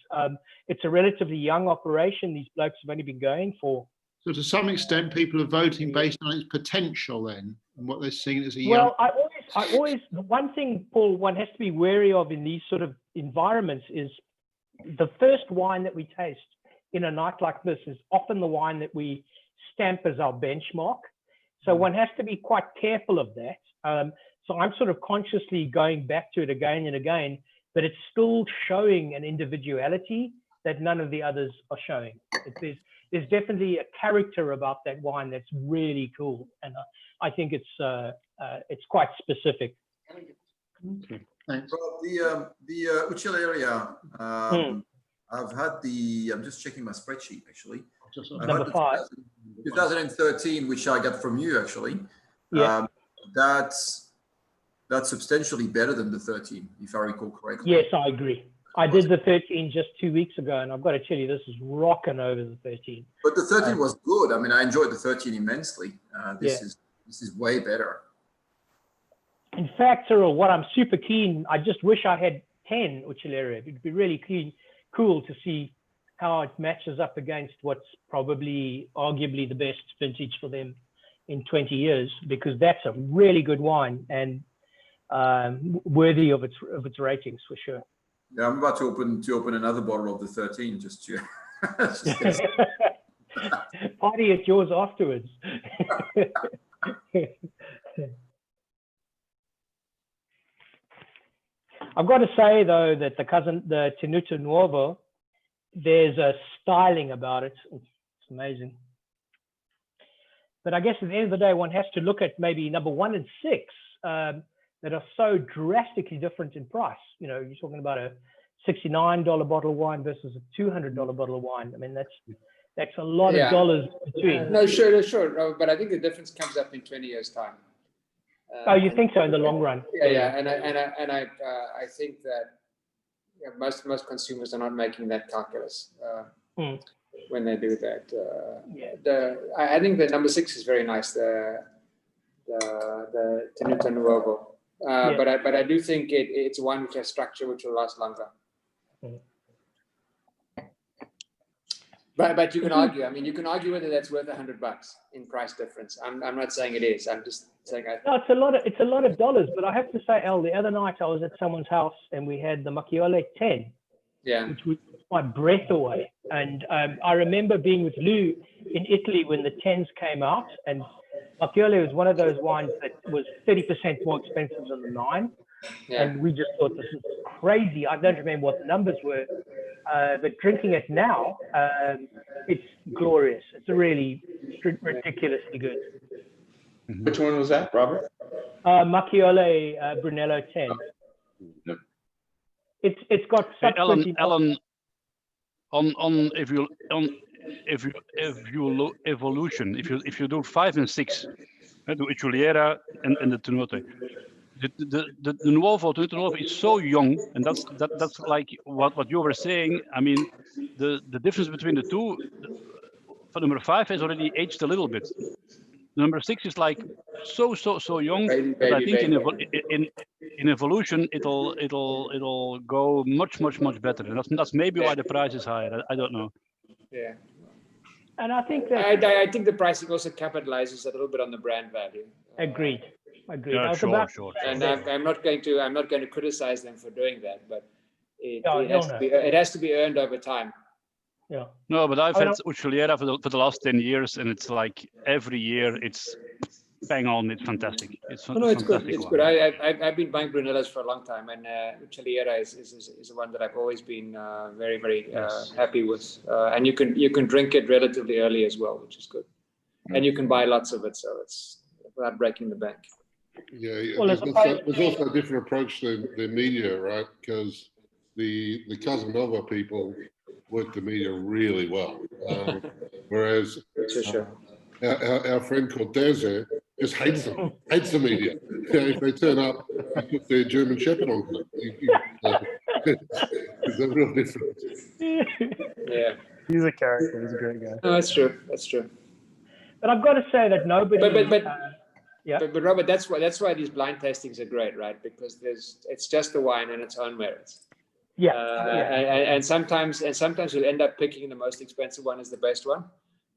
it's a relatively young operation. These blokes have only been going for. So to some extent, people are voting based on its potential then, and what they're seeing as a young. Well, I always, the one thing, Paul, one has to be wary of in these sort of environments is the first wine that we taste in a night like this is often the wine that we stamp as our benchmark. So one has to be quite careful of that. So I'm sort of consciously going back to it again and again, but it's still showing an individuality that none of the others are showing. There's definitely a character about that wine that's really cool, and I think it's quite specific. Okay, thanks. Well, the Uccelliera, I've had I'm just checking my spreadsheet actually. Number 5. 2013, which I got from you actually. Yeah. That's substantially better than the 13, if I recall correctly. Yes, I agree. I did the 13 just 2 weeks ago, and I've got to tell you, this is rocking over the 13. But the 13 was good. I mean, I enjoyed the 13 immensely. This is way better. In fact, Cyril, what I'm super keen, I just wish I had 10 Uccelliera. It'd be really cool to see how it matches up against what's probably arguably the best vintage for them in 20 years, because that's a really good wine and worthy of its ratings for sure. Yeah, I'm about to open another bottle of the 13 just to. Party at yours afterwards. I've got to say though that the Tenuta Nuovo, there's a styling about it. It's amazing. But I guess at the end of the day, one has to look at maybe number 1 and 6 that are so drastically different in price. You know, you're talking about a $69 bottle of wine versus a $200 bottle of wine. I mean, that's a lot of dollars between. No, sure. But I think the difference comes up in 20 years' time. Oh, you think so in the long run? Yeah. And I think that most consumers are not making that calculus when they do that. I think the number 6 is very nice. The Tenuta Nuovo. But I do think it's one which has structure which will last longer. But you can argue. I mean, you can argue whether that's worth $100 in price difference. I'm not saying it is. I'm just saying. No, it's a lot of dollars. But I have to say, Al, the other night I was at someone's house and we had the Macchiole 10. Yeah. Which was my breath away. And I remember being with Lou in Italy when the 10s came out, and Macchiole was one of those wines that was 30% more expensive than the 9. Yeah. And we just thought, this is crazy. I don't remember what the numbers were, but drinking it now, it's glorious. It's really ridiculously good. Which one was that, Robert? Macchiole Brunello 10. Yep. It's got such Alan, if you look evolution, if you do 5 and 6, the Uccelliera and the Tenuta, the Nuovo Tenuta Nuovo is so young, and that's like what you were saying. I mean, the difference between the two, for number 5 has already aged a little bit. Number 6 is like so young, but I think in evolution it'll go much better, and that's maybe why the price is higher. I don't know. Yeah. And I think that I think the pricing also capitalizes a little bit on the brand value. Agreed. Yeah, sure. And I'm not going to criticize them for doing that, but it has to be earned over time. Yeah. No, but I've had Uccelliera for the last 10 years, and it's like every year it's bang on. It's fantastic. It's good. It's good. I've been buying Brunellos for a long time, and Uccelliera is the one that I've always been very happy with. And you can drink it relatively early as well, which is good. And you can buy lots of it, so it's without breaking the bank. Yeah, well, there's also a different approach to the media, right? Because the Cassanova people work the media really well, whereas our friend Cortese just hates the media. If they turn up, he puts their German Shepherd on them. There's a real difference. Yeah, he's a character. He's a great guy. No, that's true. But I've got to say that nobody. But Robert, that's why these blind tastings are great, right? Because it's just the wine and its own merits. Yeah. And sometimes you'll end up picking the most expensive one as the best one,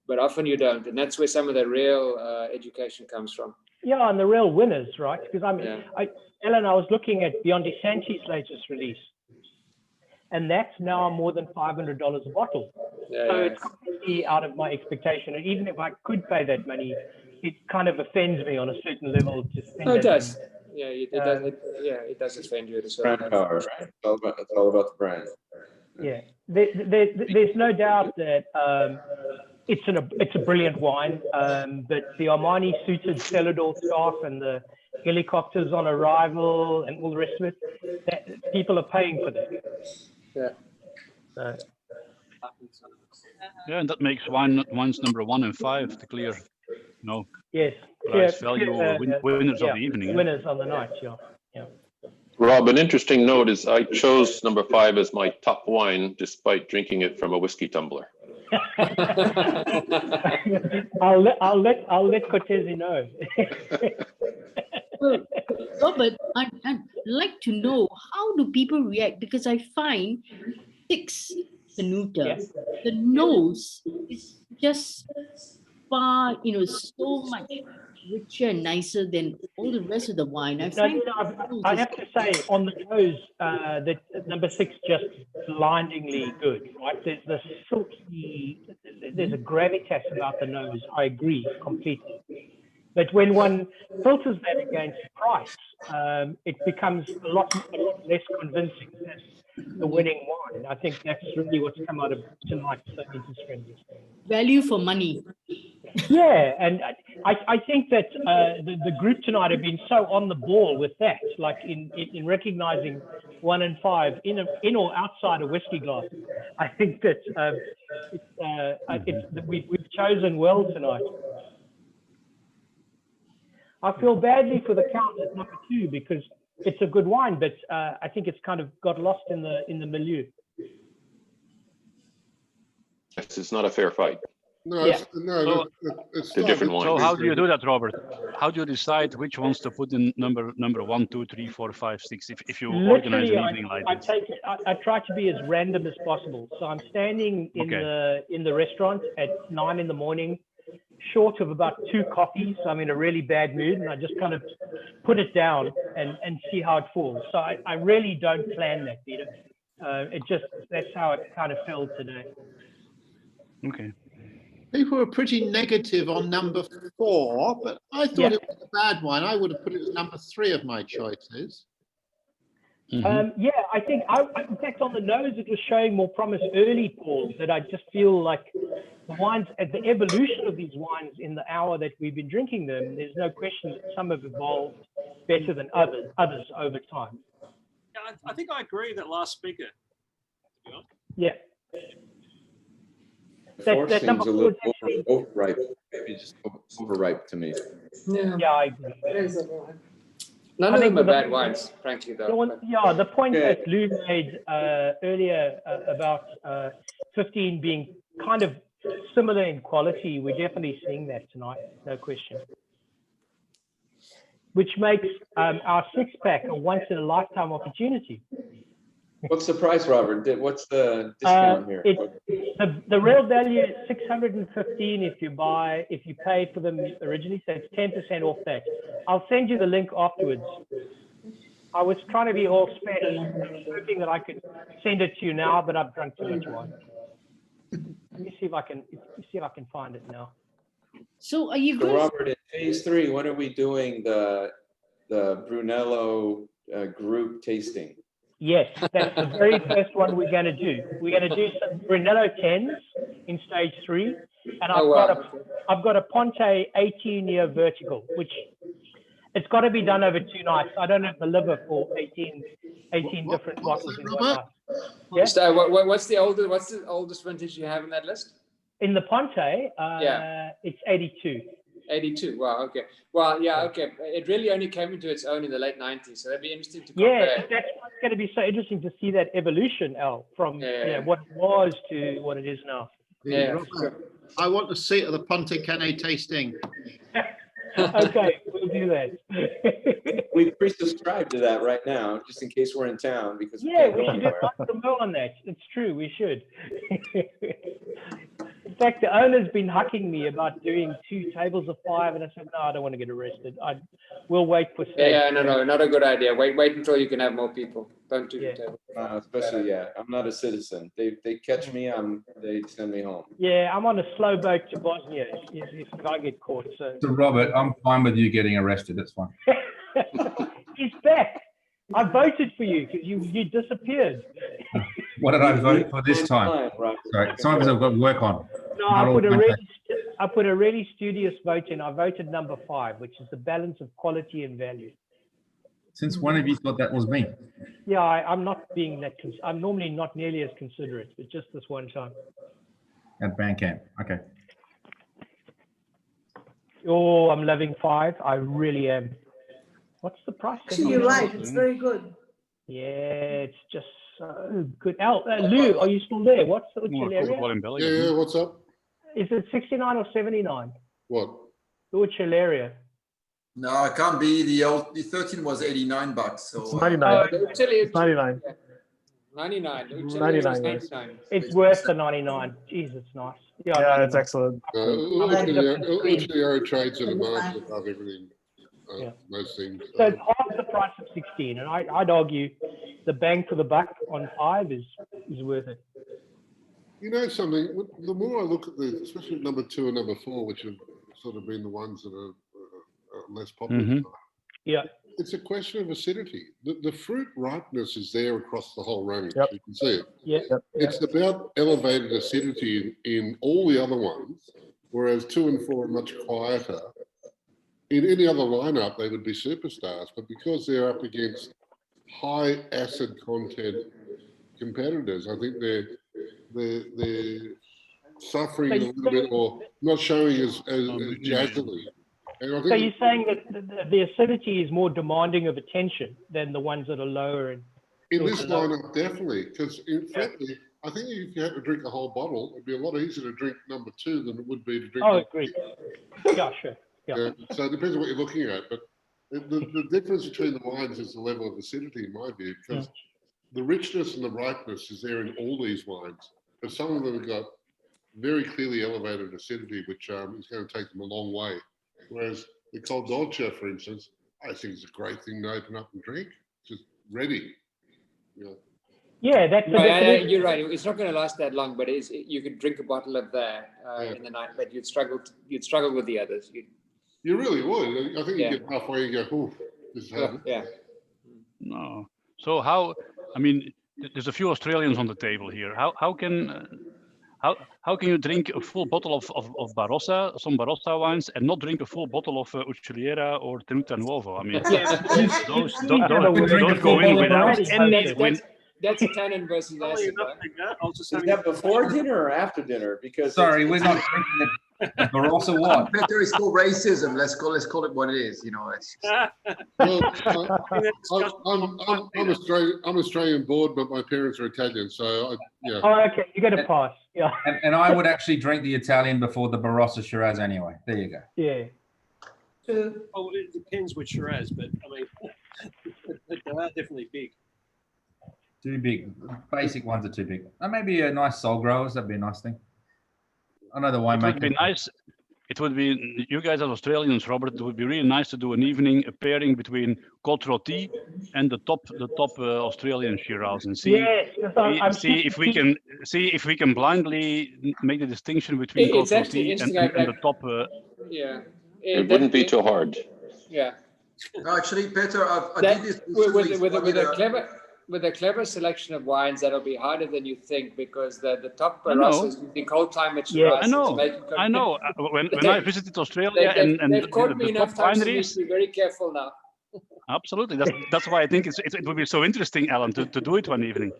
but often you don't, and that's where some of the real education comes from. Yeah, and the real winners, right? Because Ellen, I was looking at Biondi Sanchi's latest release, and that's now more than $500 a bottle. So it's completely out of my expectation. And even if I could pay that money, it kind of offends me on a certain level to spend. No, it does. Yeah, it does. It does offend you at a certain Brand power, right? It's all about the brand. Yeah, there's no doubt that it's a brilliant wine, but the Armani suited Celador staff and the helicopters on arrival and all the rest of it, that people are paying for that. Yeah. Yeah, and that makes wines number 1 and 5 the clear, yes, price value or winners of the evening. Winners on the night, yeah. Rob, an interesting note is I chose number 5 as my top wine, despite drinking it from a whiskey tumbler. I'll let Cortese know. Well, Robert, I'd like to know, how do people react? Because I find 6 Tenuta, the nose is just far, so much richer and nicer than all the rest of the wine. I have to say, on the nose, that number 6 just blindingly good, right? There's the silky, there's a gravitas about the nose. I agree completely. But when one filters that against price, it becomes a lot less convincing as the winning wine. I think that's really what's come out of tonight's Friendly. Value for money. Yeah, and I think that the group tonight have been so on the ball with that, like in recognizing 1 and 5 in or outside a whiskey glass. I think that we've chosen well tonight. I feel badly for the Count at number 2 because it's a good wine, but I think it's kind of got lost in the milieu. It's not a fair fight. No, Yeah. it's a different wine. So how do you do that, Robert? How do you decide which ones to put in number 1, 2, 3, 4, 5, 6? If you organize an evening like this, I try to be as random as possible. So I'm standing in the restaurant at 9 in the morning, short of about 2 coffees. So I'm in a really bad mood, and I just kind of put it down and see how it falls. So I really don't plan that, Peter. That's how it kind of fell today. Okay. People were pretty negative on number 4, but I thought it was a bad one. I would have put it as number 3 of my choices. I think, in fact, on the nose, it was showing more promise early, Paul, that I just feel like the wines, the evolution of these wines in the hour that we've been drinking them, there's no question that some have evolved better than others over time. Yeah, I think I agree with that last speaker. Yeah. The 4 seems a little overripe, maybe just overripe to me. Yeah, I agree. None of them are bad wines, frankly, though. The point that Lou made earlier about 15 being kind of similar in quality, we're definitely seeing that tonight, no question. Which makes our 6-pack a once-in-a-lifetime opportunity. What's the price, Robert? What's the discount here? The real value is $615 if you pay for them originally, so it's 10% off that. I'll send you the link afterwards. I was trying to be all special, hoping that I could send it to you now, but I've drunk too much wine. Let me see if I can find it now. So are you good? So Robert, in phase 3, when are we doing the Brunello group tasting? Yes, that's the very first one we're going to do. We're going to do some Brunello 10s in stage 3, and I've got a Ponte 18-year vertical, which it's got to be done over 2 nights. I don't have the liver for 18 different bottles in 1 night. Yeah? What's the oldest vintage you have in that list? In the Ponte, it's 82. 82. Wow. Okay. Well, yeah. Okay. It really only came into its own in the late 90s, so that'd be interesting to compare. Yeah, that's going to be so interesting to see that evolution, Al, from what it was to what it is now. Yeah. I want a seat at the Ponte Cane tasting. Okay, we'll do that. We pre-subscribe to that right now, just in case we're in town, because we should do a on that. It's true, we should. fact, the owner's been hucking me about doing 2 tables of 5, and I said, no, I don't want to get arrested. We'll wait for stage. Yeah, no, not a good idea. Wait until you can have more people. Don't do the table. Especially, I'm not a citizen. They catch me, they send me home. Yeah, I'm on a slow boat to Bosnia if I get caught. So Robert, I'm fine with you getting arrested. That's fine. He's back. I voted for you because you disappeared. What did I vote for this time? Sorry, some of us have got work on. No, I put a really studious vote in. I voted number 5, which is the balance of quality and value. Since when have you thought that was me? Yeah, I'm not being that. I'm normally not nearly as considerate, but just this one time. At Bandcamp, okay. Oh, I'm loving 5. I really am. What's the price? Actually, you're right. It's very good. Yeah, it's just so good. Lou, are you still there? What's the Uccelliera? Yeah, what's up? Is it 69 or 79? What? The Uccelliera. No, it can't be. The 13 was $89. So it's 99. It's 99. 99. 99, yes. It's worse than 99. Jeez, it's nice. Yeah, it's excellent. Uccelliera trades at a margin above everything. Most things. So it's half the price of 16, and I'd argue the bang for the buck on 5 is worth it. You know something? The more I look at these, especially number 2 and number 4, which have sort of been the ones that are less popular. Yeah. It's a question of acidity. The fruit ripeness is there across the whole range. You can see it. It's about elevated acidity in all the other ones, whereas 2 and 4 are much quieter. In any other lineup, they would be superstars, but because they're up against high acid content competitors, I think they're suffering a little bit or not showing as jazzily. So you're saying that the acidity is more demanding of attention than the ones that are lower? In this lineup, definitely, because frankly, I think if you had to drink a whole bottle, it'd be a lot easier to drink number 2 than it would be to drink. Oh, agreed. Yeah, sure. Yeah. So it depends on what you're looking at, but the difference between the wines is the level of acidity, in my view, because the richness and the ripeness is there in all these wines, but some of them have got very clearly elevated acidity, which is going to take them a long way. Whereas the Col Dolce, for instance, I think it's a great thing to open up and drink. It's just ready. Yeah, that's you're right. It's not going to last that long, but you could drink a bottle of that in the night, but you'd struggle with the others. You really would. I think you get halfway and go, "Oh, this is hard." Yeah. No. So how? I mean, there's a few Australians on the table here. How can you drink a full bottle of Barossa, some Barossa wines, and not drink a full bottle of Uccelliera or Tenuta Nuovo? I mean, those go in without any. That's tannin versus acid. Is that before dinner or after dinner? Because sorry, we're not drinking the Barossa what? Better is called racism. Let's call it what it is. You know, it's. Well, I'm Australian born, but my parents are Italian, so yeah. Oh, okay, you get a pass. Yeah. And I would actually drink the Italian before the Barossa Shiraz anyway. There you go. Yeah. Oh, it depends which Shiraz, but I mean, they are definitely big. Too big. Basic ones are too big. Maybe a nice soul growers. That'd be a nice thing. I know the winemaker. It would be nice. It would be, you guys as Australians, Robert, it would be really nice to do an evening, a pairing between Cote Rôtie and the top Australian Shiraz, and see if we can blindly make the distinction between Cote Rôtie and the top. It wouldn't be too hard. Yeah. No, actually, Peter, I did this with a clever selection of wines, that'll be harder than you think, because the top Barossas, the cold climate Shiraz. I know. When I visited Australia and they've caught me enough times to be very careful now. Absolutely. That's why I think it would be so interesting, Alan, to do it one evening.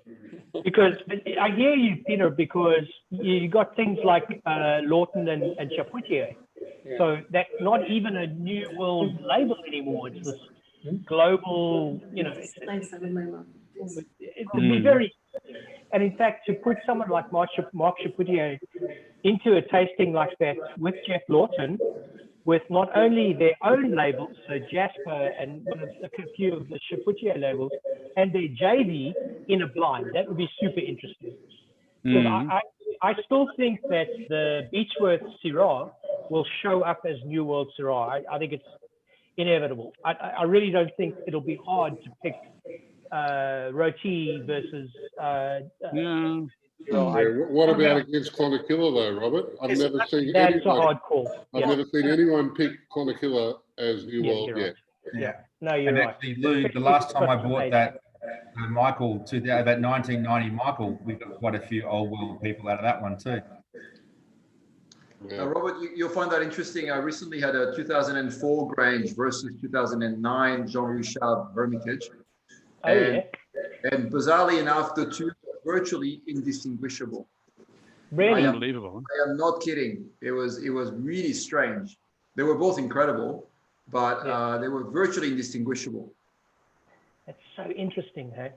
Because I hear you, Peter, because you got things like Lawton and Chapoutier. Yeah. So that's not even a new world label anymore. It's this global, it would be very, and in fact, to put someone like Marc Chapoutier into a tasting like that with Jeff Lawton, with not only their own labels, so Jasper and a few of the Chapoutier labels, and their JV in a blind, that would be super interesting. Because I still think that the Beechworth Syrah will show up as New World Syrah. I think it's inevitable. I really don't think it'll be hard to pick Roti versus. Yeah. What about against Clonakilla though, Robert? I've never seen That's anyone. a hard call. I've never seen anyone pick Clonakilla as New World yet. Yeah. No, you're and right. actually, Lou, the last time I bought that Michael, that 1990 Michael, we got quite a few old world people out of that one too. Robert, you'll find that interesting. I recently had a 2004 Grange versus 2009 Jean Richard Hermitage. And bizarrely enough, the two are virtually indistinguishable. Really? Unbelievable. I am not kidding. It was really strange. They were both incredible, but they were virtually indistinguishable. It's so interesting, hey?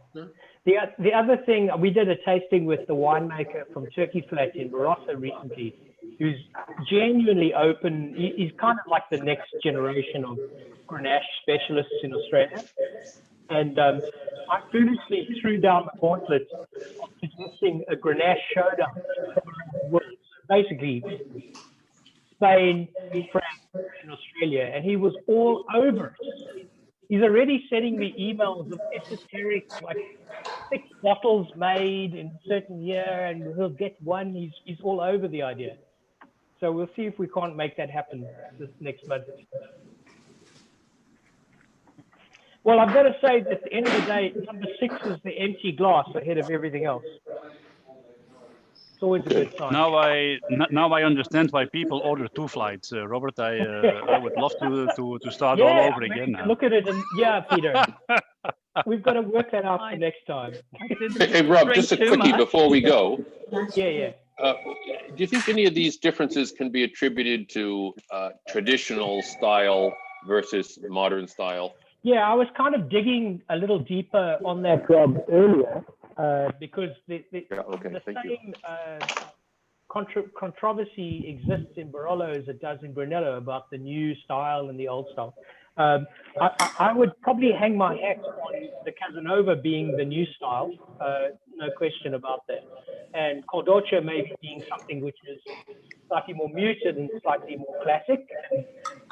The other thing, we did a tasting with the winemaker from Turkey Flat in Barossa recently, who's genuinely open. He's kind of like the next generation of Grenache specialists in Australia. And I foolishly threw down the gauntlet of suggesting a Grenache showdown from around the world. Basically, Spain, France, and Australia. And he was all over it. He's already sending me emails of esoteric, like 6 bottles made in a certain year, and he'll get one. He's all over the idea. So we'll see if we can't make that happen this next month. Well, I've got to say that at the end of the day, number 6 is the empty glass ahead of everything else. It's always a good sign. Now I understand why people order 2 flights, Robert. I would love to start all over again now. Look at it, and Peter, we've got to work that out for next time. Hey, Rob, just a quickie before we go. Yeah. Do you think any of these differences can be attributed to traditional style versus modern style? Yeah, I was kind of digging a little deeper on that, Rob, earlier, because the same controversy exists in Barolo as it does in Brunello about the new style and the old style. I would probably hang my hat on the Cassanova being the new style, no question about that. And Cordoccia maybe being something which is slightly more muted and slightly more classic. And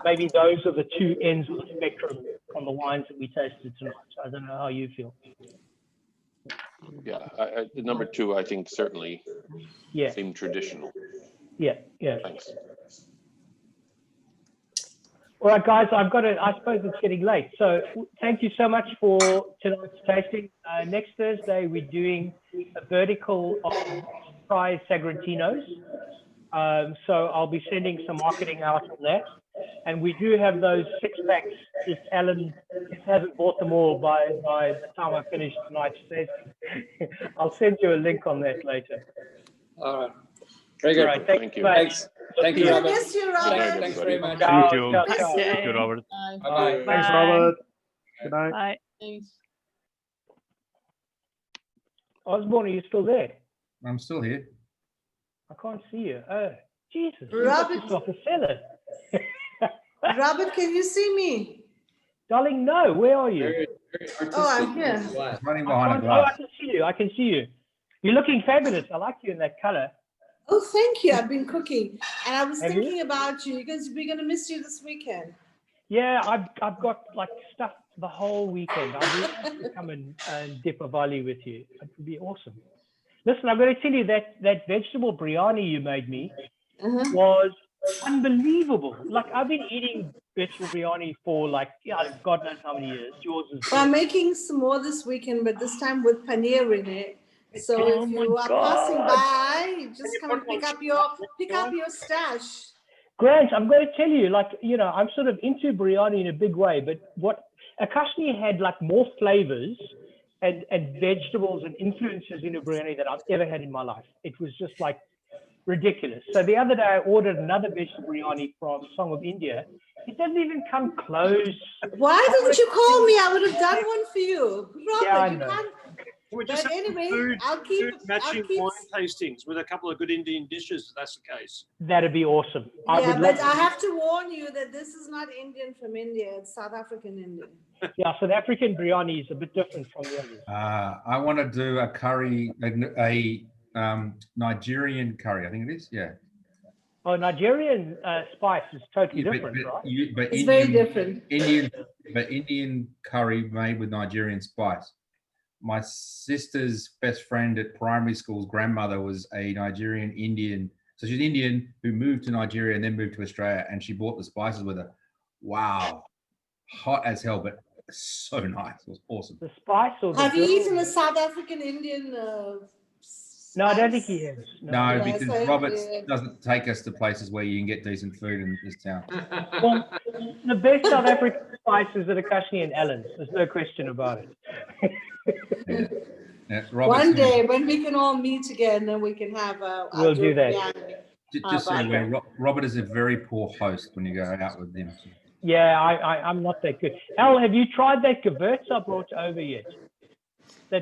maybe those are the two ends of the spectrum on the wines that we tasted tonight. So I don't know how you feel. Yeah, the number 2, I think, certainly seemed traditional. Yeah. Thanks. All right, guys, I suppose it's getting late. So thank you so much for tonight's tasting. Next Thursday, we're doing a vertical of prize Sagrantinos. So I'll be sending some marketing out on that. And we do have those 6-packs if Alan hasn't bought them all by the time I finish tonight's tasting. I'll send you a link on that later. All right. Very good. All right, thank you. Thanks. Thank you, Robert. Miss you, Robert. Thanks very much. Thank you. Okay. Thank you, Robert. Bye-bye. Thanks, Robert. Good night. Bye. Thanks. Osborne, are you still there? I'm still here. I can't see you. Oh, Jesus. Robert. Off the cellar. Robert, can you see me? Darling, no. Where are you? Oh, I'm here. Running behind a I glass. can see you. I can see you. You're looking fabulous. I like you in that color. Oh, thank you. I've been cooking. And I was Have thinking you? about you because we're going to miss you this weekend. Yeah, I've got like stuff the whole weekend. I'd love to come and dip a volley with you. It would be awesome. Listen, I'm going to tell you that vegetable biryani you made me was unbelievable. Like, I've been eating vegetable biryani for like, God knows how many years. Yours is. Well, I'm making some more this weekend, but this time with paneer in it. So if you are passing by, just come and pick up your stash. Grant, I'm going to tell you, like, I'm sort of into biryani in a big way, but what Akashni had like more flavors and vegetables and influences in a biryani that I've ever had in my life. It was just like ridiculous. So the other day I ordered another vegetable biryani from Song of India. It doesn't even come close. Why didn't you call me? I would have done one for you. Robert, Yeah, I you know. can't. We just But have anyway, food matching keep. wine tastings with a couple of good Indian dishes, if that's the case. That'd be awesome. I Yeah, would but love I have to warn you that this is not Indian from India. It's South African Indian. Yeah, South African biryani is a bit different from the others. I want to do a curry, a Nigerian curry, I think it is. Yeah. Oh, Nigerian spice is totally different, right? It's very different. Indian curry made with Nigerian spice. My sister's best friend at primary school's grandmother was a Nigerian Indian. So she's Indian who moved to Nigeria and then moved to Australia, and she brought the spices with her. Wow. Hot as hell, but so nice. It was awesome. The spice or the Have you eaten a South African Indian No, I don't think he has. No, because Robert doesn't take us to places where you can get decent food in this town. Well, the best South African spices are the Kashi and Allen's. There's no question about it. Yeah, one day when we can all meet again, then we can have a. We'll do that. Just so you know, Robert is a very poor host when you go out with him. Yeah, I'm not that good. Al, have you tried that Gewürz I brought over yet?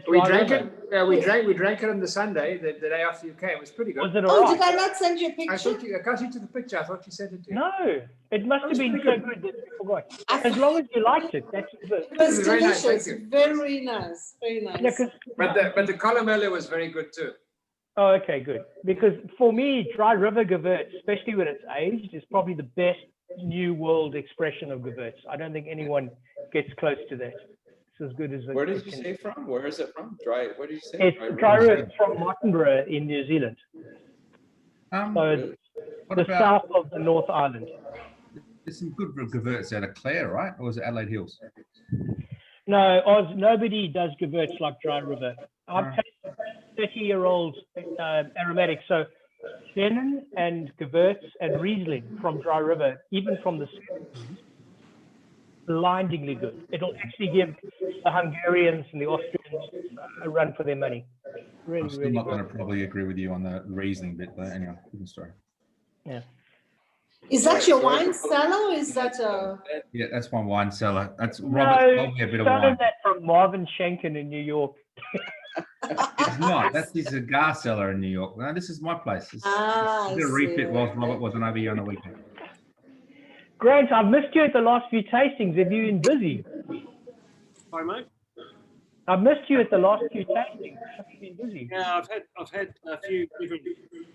We drank it. We drank it on the Sunday, the day after you came. It was pretty good. Was it all right? Did I not send you a picture? I thought I got you to the picture. I thought you sent it to you. No, it must have been so good that you forgot. As long as you liked it, that's good. It was delicious. Very nice. Very nice. Yeah, but the columella was very good too. Oh, okay, good. Because for me, Dry River Gewürz, especially when it's aged, is probably the best New World expression of Gewürz. I don't think anyone gets close to that. It's as good as. Where did you say from? Where is it from? Dry. What did you say? It's Dry River from Martinborough in New Zealand. So the south of the North Island. There's some good Gewürz out of Clare, right? Or is it Adelaide Hills? No, Oz, nobody does Gewürz like Dry River. I've tasted 30-year-old aromatics. So Chenin and Gewürz and Riesling from Dry River, even from the 70s, blindingly good. It'll actually give the Hungarians and the Austrians a run for their money. Really, I'm still not going to probably agree with you on the Riesling bit, but anyway, good story. Yeah. Is that your wine cellar or is that a... Yeah, that's my wine cellar. That's No, Robert told me a bit of wine. that from Marvin Schenken in New York. It's not. That's his cigar cellar in New York. No, this is my place. It's a refit whilst Robert wasn't over here on the weekend. Grant, I've missed you at the last few tastings. Have you been busy? Sorry, mate. I've missed you at the last few tastings. Have you been busy? Yeah, I've had a few different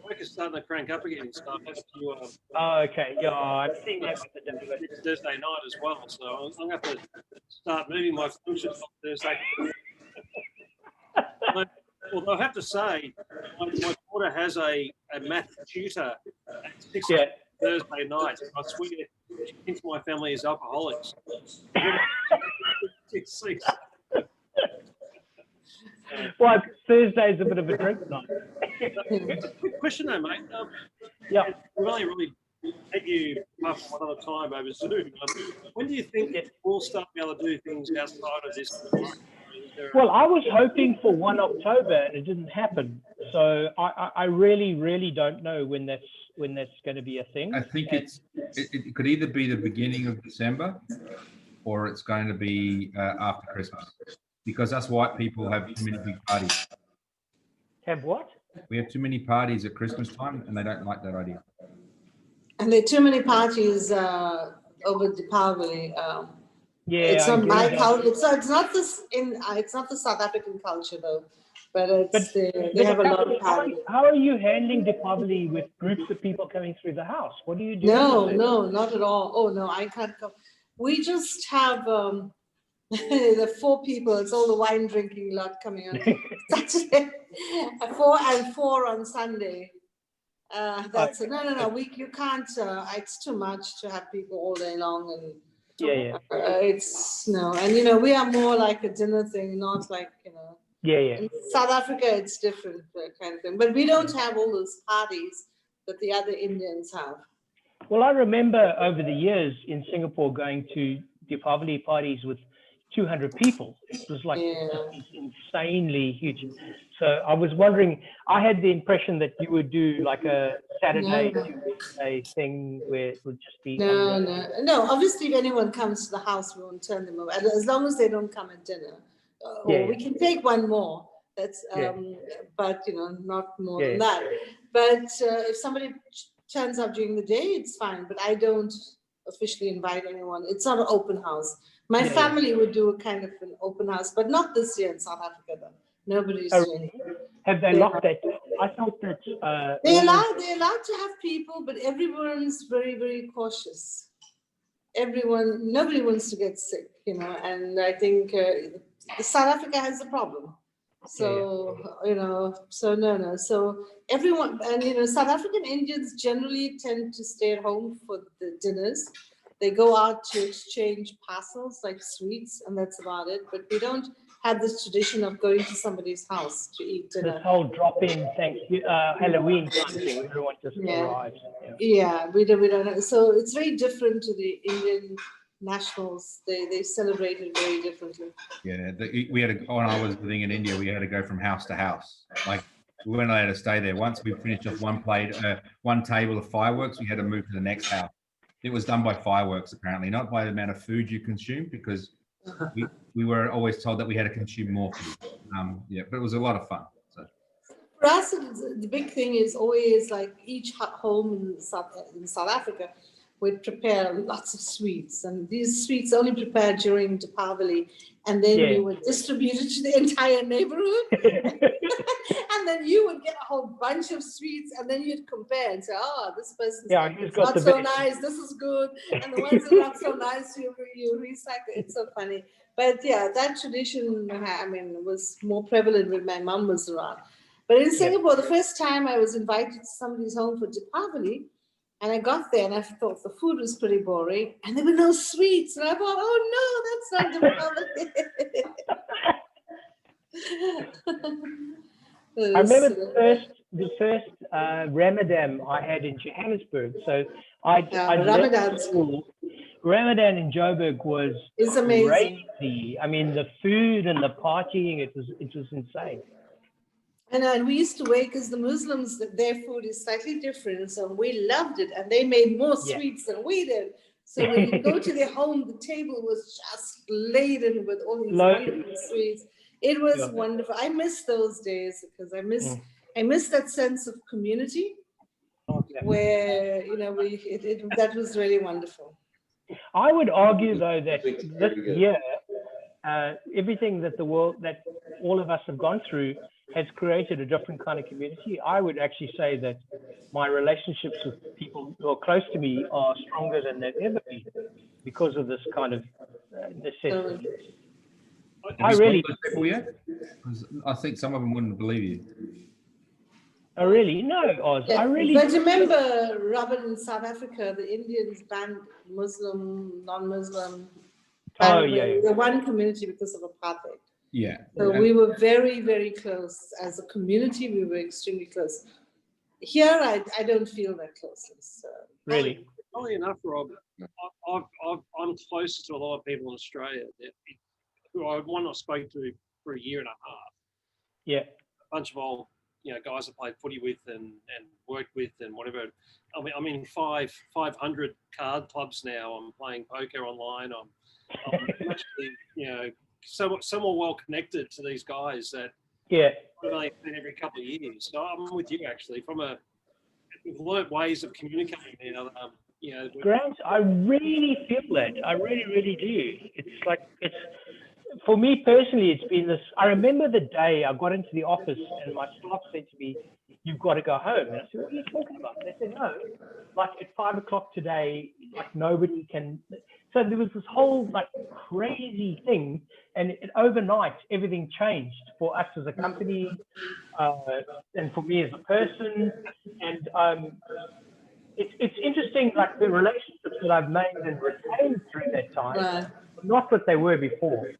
work is starting to crank up again. So I've had a few. Oh, okay. Yeah, I've seen that with the different. It's Thursday night as well, so I'm going to have to start moving my functions on Thursday. Although I have to say, my daughter has a math tutor at 6 Thursday night. I swear she thinks my family is alcoholics. Well, Thursday's a bit of a drink night. Quick question though, mate. Yeah. We've only really had you one other time over Zoom. When do you think we'll start to be able to do things outside of this? Well, I was hoping for 1 October and it didn't happen. So I really, really don't know when that's going to be a thing. I think it could either be the beginning of December or it's going to be after Christmas. Because us white people have too many big parties. Have what? We have too many parties at Christmas time, and they don't like that idea. And there are too many parties over Deepavali. It's not my culture. So it's not this it's not the South African culture though, but they have a lot of parties. How are you handling Deepavali with groups of people coming through the house? What do you do? No, not at all. Oh no, I can't come. We just have. The 4 people, it's all the wine drinking lot coming on Saturday, 4 and 4 on Sunday. That's it. No. You can't. It's too much to have people all day long, and it's no. And we are more like a dinner thing, not like In South Africa, it's different kind of thing, but we don't have all those parties that the other Indians have. Well, I remember over the years in Singapore going to Deepavali parties with 200 people. It was like insanely huge. So I was wondering, I had the impression that you would do like a Saturday Tuesday thing where it would just be. No. Obviously, if anyone comes to the house, we won't turn them over. As long as they don't come at dinner. We can take one more. That's, but not more than that. But if somebody turns up during the day, it's fine. But I don't officially invite anyone. It's not an open house. My family would do a kind of an open house, but not this year in South Africa though. Nobody's doing it. Have they locked that down? I thought that they're allowed to have people, but everyone's very, very cautious. Nobody wants to get sick, you know, and I think South Africa has a problem. So, you know, so no. So everyone, and, you know, South African Indians generally tend to stay at home for the dinners. They go out to exchange parcels like sweets, and that's about it. But we don't have this tradition of going to somebody's house to eat dinner. This whole drop-in Halloween kind of thing, everyone just arrives. Yeah, we don't. So it's very different to the Indian nationals. They celebrate it very differently. Yeah, we had when I was living in India, we had to go from house to house. Like we weren't allowed to stay there. Once we finished off one table of fireworks, we had to move to the next house. It was done by fireworks, apparently, not by the amount of food you consume, because we were always told that we had to consume more food. Yeah, but it was a lot of fun. So. For us, the big thing is always like each home in South Africa would prepare lots of sweets, and these sweets only prepared during Deepavali, and then you would distribute it to the entire neighborhood. And then you would get a whole bunch of sweets, and then you'd compare and say, oh, this person's not so nice, this is good. And the ones that are not so nice, you recycle. It's so funny. But yeah, that tradition, I mean, was more prevalent when my mom was around. But in Singapore, the first time I was invited to somebody's home for Deepavali, and I got there and I thought the food was pretty boring, and there were no sweets. And I thought, oh no, that's not Deepavali. I remember the first Ramadan I had in Johannesburg. So Ramadan in Joburg was amazing. Crazy. I mean, the food and the partying, it was insane. And we used to wait because the Muslims, their food is slightly different. So we loved it. And they made more sweets than we did. So when you go to their home, the table was just laden with all these wonderful sweets. It was wonderful. I miss those days because I miss that sense of community where, you know, that was really wonderful. I would argue, though, that this year, everything that all of us have gone through has created a different kind of community. I would actually say that my relationships with people who are close to me are stronger than they've ever been because of this kind of necessity. I really. I think some of them wouldn't believe you. Oh, really? No, Oz. Yeah. I really. But remember, Robert, in South Africa, the Indians banned Muslim, non-Muslim. The one community because of apartheid. Yeah. So we were very, very close. As a community, we were extremely close. Here, I don't feel that closeness. Really? Funnily enough, Rob, I'm closer to a lot of people in Australia who I spoke to for a year and a half. Yeah. A bunch of old, guys I played footy with and worked with and whatever. I'm in 500 card clubs now. I'm playing poker online. I'm actually, so more well connected to these guys that I've only been every couple of years. So I'm with you actually. We've learned ways of communicating now. Grant, I really feel that. I really, really do. It's for me personally, it's been this. I remember the day I got into the office and my staff said to me, "You've got to go home." And I said, "What are you talking about?" They said, "No, like at 5 o'clock today, like nobody can." So there was this whole like crazy thing, and overnight everything changed for us as a company, and for me as a person, and it's interesting, like the relationships that I've made and retained through that time, not what they were before,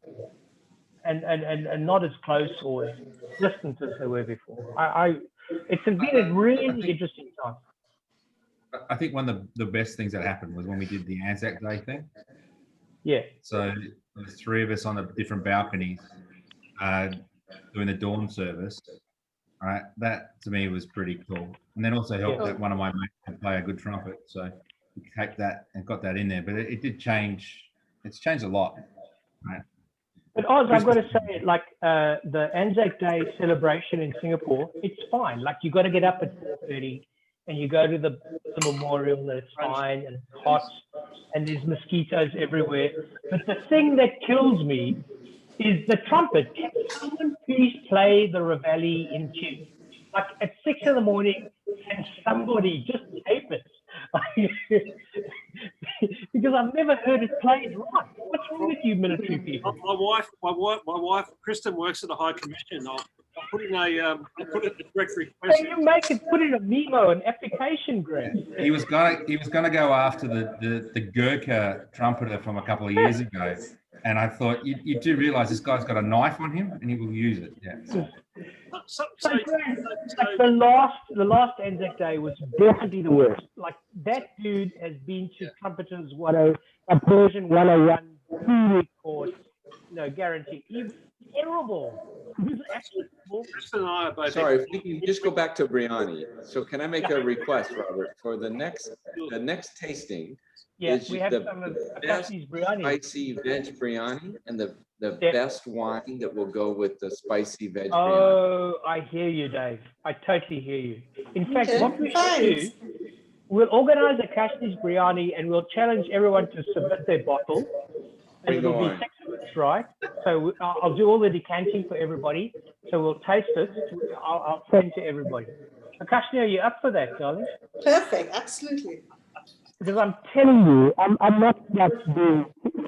and not as close or as distant as they were before. It's been a really interesting time. I think one of the best things that happened was when we did the Anzac Day thing. Yeah. So the three of us on the different balconies doing the dawn service. All right, that to me was pretty cool, and then also helped that one of my mates could play a good trumpet, so we take that and got that in there. But it did change. It's changed a lot, right? But Oz, I've got to say, like the Anzac Day celebration in Singapore, it's fine. Like you got to get up at 4:30, and you go to the memorial, and it's fine and it's hot, and there's mosquitoes everywhere. But the thing that kills me is the trumpet. Can someone please play the Reveille in tune? like at 6 in the morning, and somebody just tape it. Because I've never heard it played right. What's wrong with you military people? My wife, Kristen, works at the High Commission. I'll put in a direct request. Can you make it, put in a memo, an application, Grant? He was gonna go after the Gurkha trumpeter from a couple of years ago, and I thought you do realise this guy's got a knife on him, and he will use it. Yeah. Like the last Anzac Day was definitely the worst. Like that dude has been to Trumpeters 10, a Persian 101 2-week course, no guarantee. He was terrible. He was absolutely Sorry, if we can just go back to biryani. So can I make a request, Robert, for the next tasting? Yes, is we have the some of best Akashi's biryani. spicy veg biryani and the Yeah. best wine that will go with the spicy veg biryani. Oh, I hear you, Dave. I totally hear you. In fact, Okay, what we should do, we'll organize a Kashmi's biryani and we'll challenge everyone to submit their bottle. And Bring the it'll be wine. 6 minutes, right? So I'll do all the decanting for everybody. So we'll taste it. I'll send to everybody. Akashni, are you up for that, darling? Perfect, absolutely. Because I'm telling you, I'm not that big.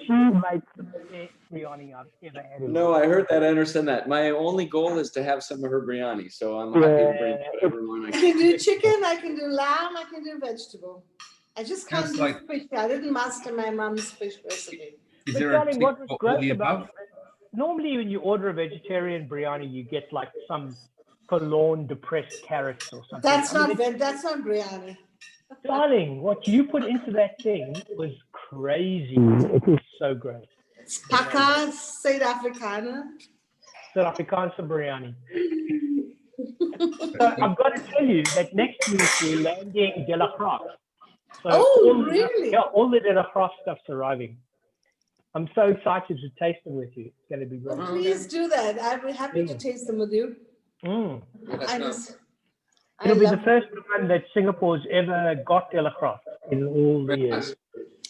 She makes the best biryani I've ever had. No, I heard that. I understand that. My only goal is to have some of her biryani, so I'm happy to bring everyone. I can do chicken, I can do lamb, I can do vegetable. I just can't Sounds do like- fish. I didn't master my mom's fish recipe. Is But there darling, a what tick was for all great the about above? normally when you order a vegetarian biryani, you get like some forlorn, depressed carrots or something. That's I mean, not veg, that's not biryani. darling, what you put into that thing was crazy. It was so great. Paka, Zuid-Afrikaner. South Afrikaanse biryani. So I've got to tell you that next week we're landing De La Crosse. So Oh, really? all the De La Crosse stuff's arriving. I'm so excited to taste them with you. It's going to be great. Well, please do that. I'd be happy to taste them with you. Mm. I just, I It'll be the love- first time that Singapore's ever got De La Crosse in all the years.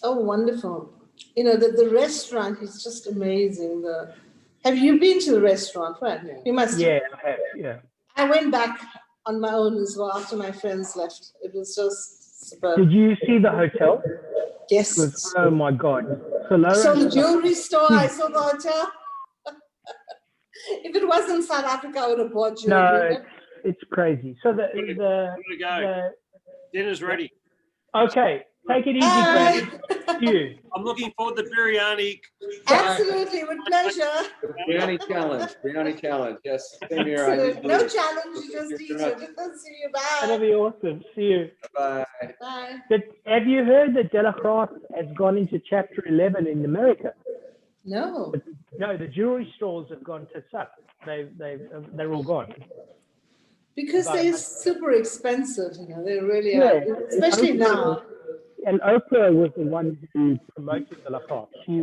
Oh, wonderful. You know, the restaurant is just amazing. Have you been to the restaurant, right? You must. Yeah, I have, yeah. I went back on my own as well after my friends left. It was just superb. Did you see the hotel? Yes. It was, oh my God. So I saw the Lauren, jewelry store. I saw the hotel. If it wasn't South Africa, I would have bought jewelry. no, it's crazy. So Gotta go. Dinner's ready. Okay, take it easy, Brad. You. I'm looking forward to biryani. Absolutely, with pleasure. Biryani challenge. Yes, same here. I need to No leave. challenge, you just eat it. See you. That'll Bye. be awesome. See you. Bye. Bye. Have you heard that De La Crosse has gone into Chapter 11 in America? No. No, the jewelry stores have gone tits up. They're all gone. Because they're super expensive, you know, they really Yeah. are, especially now. And Oprah was the one who promoted De La Crosse. She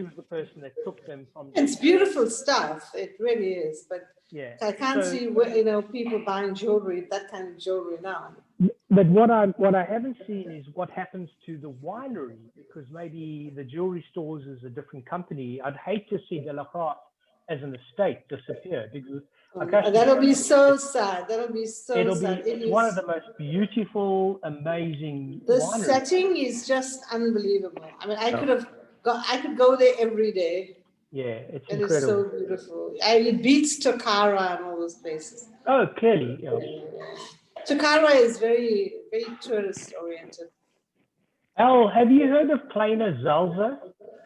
was the person that took them from. It's beautiful stuff, it really is, but Yeah. I can't So- see, you know, people buying jewelry, that kind of jewelry now. But what I haven't seen is what happens to the winery, because maybe the jewelry stores is a different company. I'd hate to see De La Crosse as an estate disappear, because That'll be so sad, that'll be so it'll sad. be It one is- of the most beautiful, amazing The wineries. setting is just unbelievable. I mean, I could go there every day. Yeah, it's It is incredible. so beautiful. It beats Takara and all those places. Oh, clearly. Yeah. Takara is very, very tourist oriented. Al, have you heard of Kleiner Salza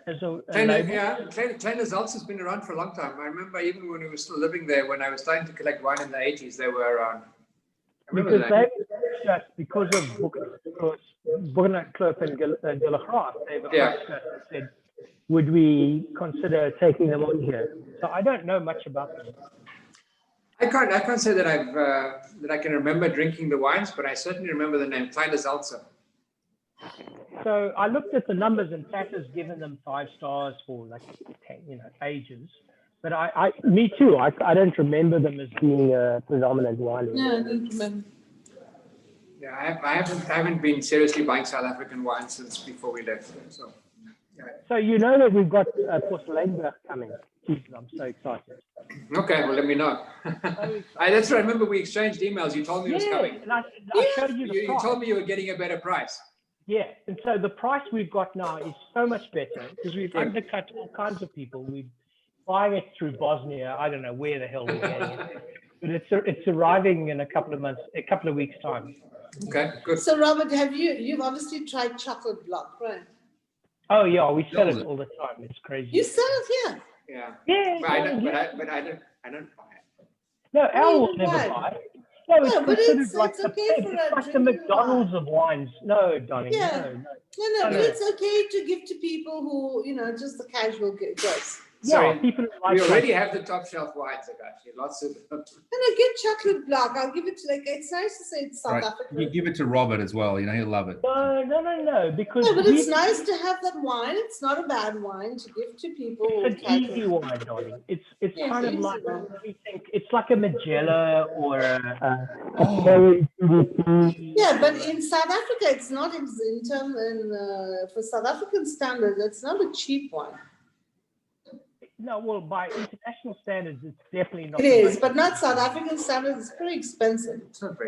as a Kleiner, label? yeah, Kleiner Salz has been around for a long time. I remember even when we were still living there, when I was starting to collect wine in the 80s, they were around. I remember Because that. they just because of Buggenklub and De La Crosse, they've Yeah. approached us and said, would we consider taking them on here? So I don't know much about them. I can't say that that I can remember drinking the wines, but I certainly remember the name Kleiner Salz. So I looked at the numbers, and Pat has given them 5 stars for like 10, ages. But me too. I don't remember them as being a predominant winery. Yeah, I don't remember. Yeah, I haven't been seriously buying South African wine since before we left. So So you know that we've got Porcelainberg coming. Jesus, I'm so excited. Okay, well, let me know. That's right. I remember we exchanged emails. You told me it was coming. And I showed you the You price. told me you were getting a better price. Yeah, and so the price we've got now is so much better because we've undercut all kinds of people. We're buying it through Bosnia. I don't know where the hell we're getting it, but it's arriving in a couple of weeks' time. Okay, good. So Robert, you've obviously tried chocolate block, right? Oh yeah, we sell it all the time. It's crazy. You sell it here? Yeah. Yeah. But I don't buy it. No, Al will never buy it. No, it's but considered it's like okay for it's a like the McDonald's of wines. No, darling. Yeah. No. But it's okay to give to people who, just the casual goods. Sorry, people like we already have the top shelf wines, Agashi. Lots of them. And I get chocolate block. I'll give it to it's nice to say it's South African. You give it to Robert as well. He'll love it. No. Because but it's nice to have that wine. It's not a bad wine to give to people. It's an easy wine, darling. It's kind of like it's like a Magella or a Yeah, but in South Africa, it's not in for South African standards. It's not a cheap wine. No, well, by international standards, it's definitely not. It is, but not South African standards. It's pretty expensive.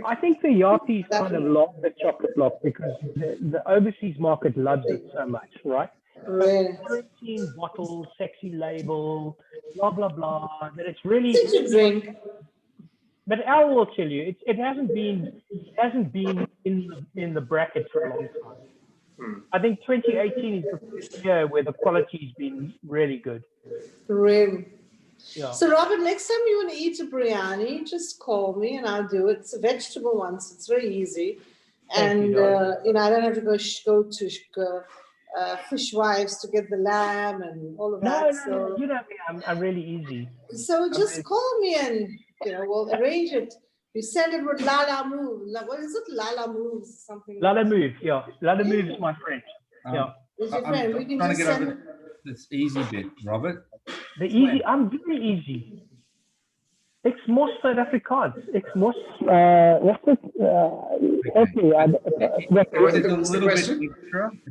I think the Yappies kind of love the chocolate block because the overseas market loves it so much, right? Really? 13 bottles, sexy label, blah, blah, blah. That it's really. It's a drink. But Al will tell you, it hasn't been in the bracket for a long time. I think 2018 is the first year where the quality's been really good. Really? Yeah. So Robert, next time you want to eat a biryani, just call me and I'll do it. It's a vegetable one, so it's very easy. And I don't have to go to Fishwives to get the lamb and all of that. No, you know me, I'm really easy. So just call me and we'll arrange it. We send it with Lala Move. What is it? Lala Moves something. Lala Move, yeah. Lala Move is my friend. Yeah. Is your friend? We can trying to just get send. over this easy bit, Robert. The easy. I'm very easy. It's more South Afrikaans. It's more. What's it? If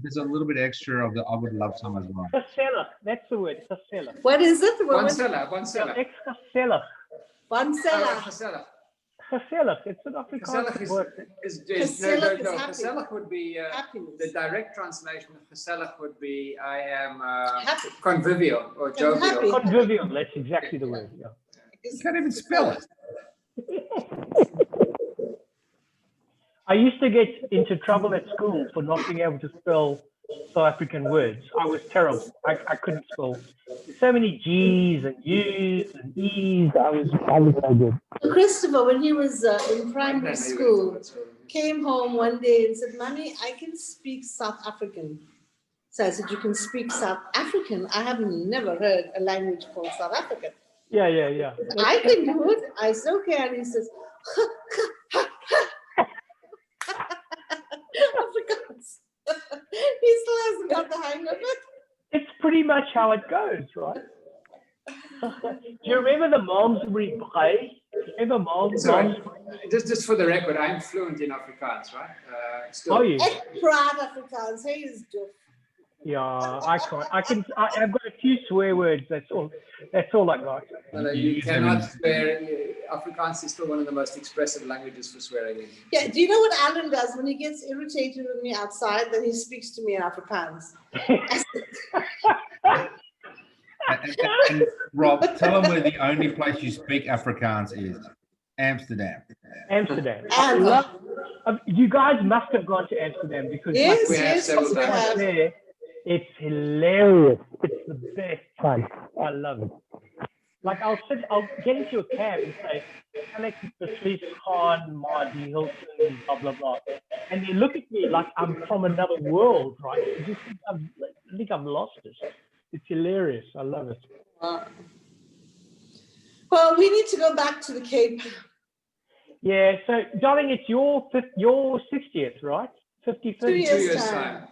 there's a little bit extra of the, I would love some as well. Casella. That's the word. Casella. What is it? Vansella. Ex-Casella. Vansella. Gezellig. It's an Afrikaans word. Gezellig would be the direct translation of gezellig would be I am convivial or jovial. Convivial. That's exactly the word. Yeah. You can't even spell it. I used to get into trouble at school for not being able to spell South African words. I was terrible. I couldn't spell. So many G's and U's and E's. I was so good. Christopher, when he was in primary school, came home one day and said, "Mommy, I can speak South African." So I said, "You can speak South African? I have never heard a language called South African." Yeah. I can do it. I said, "Okay," and he says, Afrikaans. He still hasn't got the hang of it. It's pretty much how it goes, right? Do you remember the Malmesbury Braai? Remember Malmesbury? Just for the record, I'm fluent in Afrikaans, right? Are you? Proud Afrikaans. Hey, is doof. Yeah, I can't. I've got a few swear words. That's all I got. No, you cannot swear. Afrikaans is still one of the most expressive languages for swearing in. Yeah, do you know what Alan does when he gets irritated with me outside? Then he speaks to me in Afrikaans. and Rob, tell them where the only place you speak Afrikaans is. Amsterdam. You guys must have gone to Amsterdam because we have several times. There, it's hilarious. It's the best fun. I love it. Like I'll get into a cab and say, Alex, Patrice Khan, Marty Hilton, blah blah blah, and they look at me like I'm from another world, right? I just think I've lost it. It's hilarious. I love it. Well, we need to go back to the Cape. Yeah. So, darling, it's your 60th, right? 55th. 2 years time.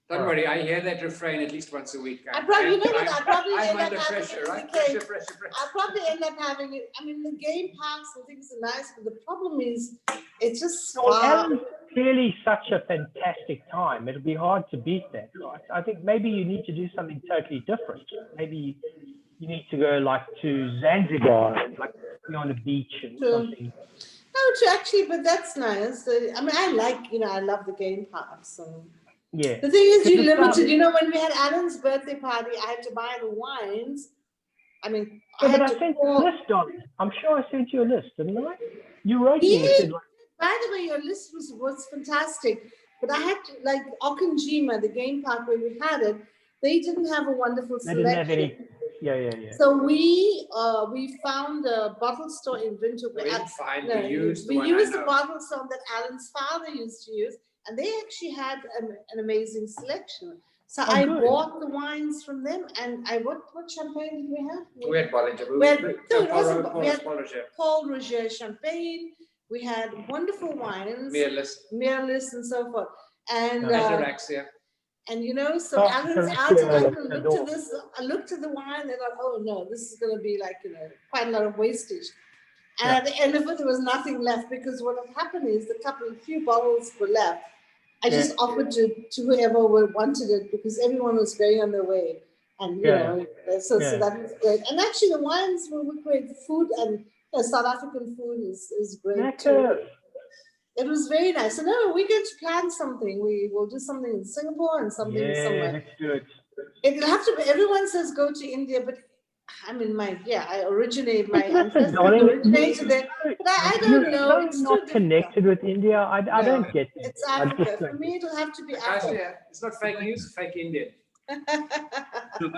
Don't worry, I hear that refrain at least once a week. I'm under pressure, right? Pressure. I'll probably end up having it. I mean, the game parks and things are nice, but the problem is it's just far. clearly such a fantastic time. It'll be hard to beat that, right? I think maybe you need to do something totally different. Maybe you need to go like to Zanzibar, and like be on a beach and something. No, actually, but that's nice. I mean, I like, I love the game parks. So. Yeah. The thing is, you limited. When we had Alan's birthday party, I had to buy the wines. I mean, I sent you a list on it. I'm sure I sent you a list, didn't I? You wrote me. Yeah. By the way, your list was fantastic. But I had to, like Auchenjima, the game park where we had it, they didn't have a wonderful selection. They didn't have any. Yeah. So we found a bottle store in Windhoek. We used the bottle store that Alan's father used to use, and they actually had an amazing selection. So I bought the wines from them, and what champagne did we have? We had Bollinger. We had Paul Roger champagne. We had wonderful wines, Mirlis and so forth, and so Alan's uncle looked at this. I looked at the wine and I thought, oh no, this is going to be like quite a lot of wastage. And at the end of it, there was nothing left, because what had happened is a few bottles were left. I just offered to whoever wanted it, because everyone was going on their way, and so that was great. And actually, the wines were great. The food and South African food is great too. It was very nice. So no, we're going to plan something. We will do something in Singapore and something somewhere. Let's do it. It'll have to be. Everyone says go to India, but I mean, I originated my ancestors originated there, but I don't know. It's not connected with India. I don't get it. It's Africa. For me, it'll have to be Africa. It's not fake news, it's fake Indian. Sri